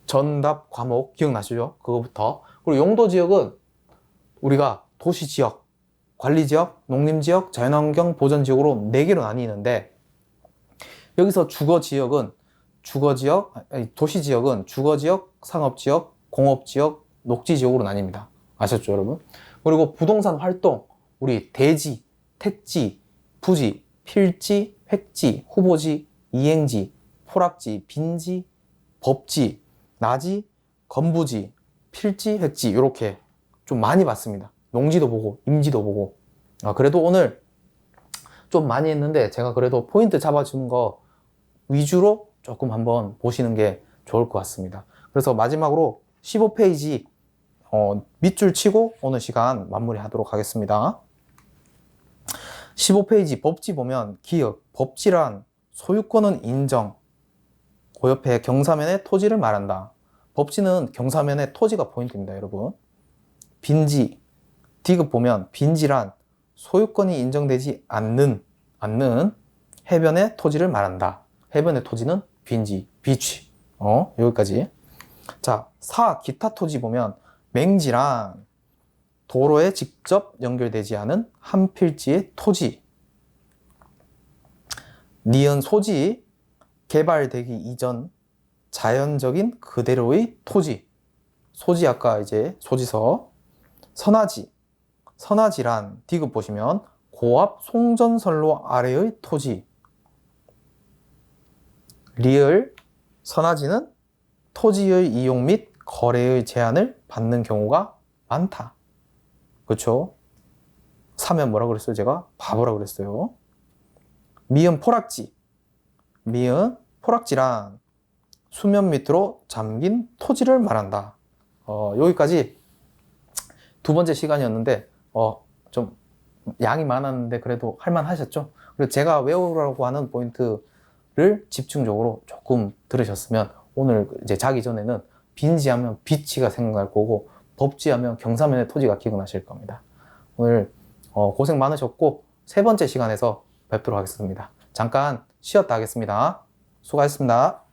S1: 전답 과목 기억나시죠? 그거부터. 그리고 용도 지역은 우리가 도시 지역, 관리지역, 농림지역, 자연환경 보전지역으로 4개로 나뉘는데 여기서 주거지역은 도시지역은 주거지역, 상업지역, 공업지역, 녹지지역으로 나뉩니다. 아셨죠, 여러분? 그리고 부동산 활동, 우리 대지, 택지, 부지, 필지, 획지, 후보지, 이행지, 포락지, 빈지, 법지, 나지, 건부지, 필지, 획지 이렇게 좀 많이 봤습니다. 농지도 보고 임지도 보고. 그래도 오늘 좀 많이 했는데 제가 그래도 포인트 잡아주는 거 위주로 조금 한번 보시는 게 좋을 것 같습니다. 그래서 마지막으로 15페이지 밑줄 치고 오늘 시간 마무리하도록 하겠습니다. 15페이지 법지 보면 기역, 법지란 소유권은 인정, 그 옆에 경사면의 토지를 말한다. 법지는 경사면의 토지가 포인트입니다, 여러분. 빈지, 디귿 보면 빈지란 소유권이 인정되지 않는 해변의 토지를 말한다. 해변의 토지는 빈지, 비치. 여기까지. 자, 기타 토지 보면 맹지란 도로에 직접 연결되지 않은 한 필지의 토지. 니은 소지, 개발되기 이전 자연적인 그대로의 토지. 소지 아까 이제 소지서. 선화지란 디귿 보시면 고압 송전선로 아래의 토지. 리을, 선화지는 토지의 이용 및 거래의 제한을 받는 경우가 많다. 그렇죠? 사면 뭐라 그랬어요? 제가 바보라 그랬어요. 미음 포락지. 미음 포락지란 수면 밑으로 잠긴 토지를 말한다. 여기까지 두 번째 시간이었는데 좀 양이 많았는데 그래도 할만하셨죠? 그리고 제가 외우라고 하는 포인트를 집중적으로 조금 들으셨으면 오늘 이제 자기 전에는 빈지하면 비치가 생각날 거고 법지하면 경사면의 토지가 기억나실 겁니다. 오늘 고생 많으셨고 세 번째 시간에서 뵙도록 하겠습니다. 잠깐 쉬었다 하겠습니다. 수고하셨습니다.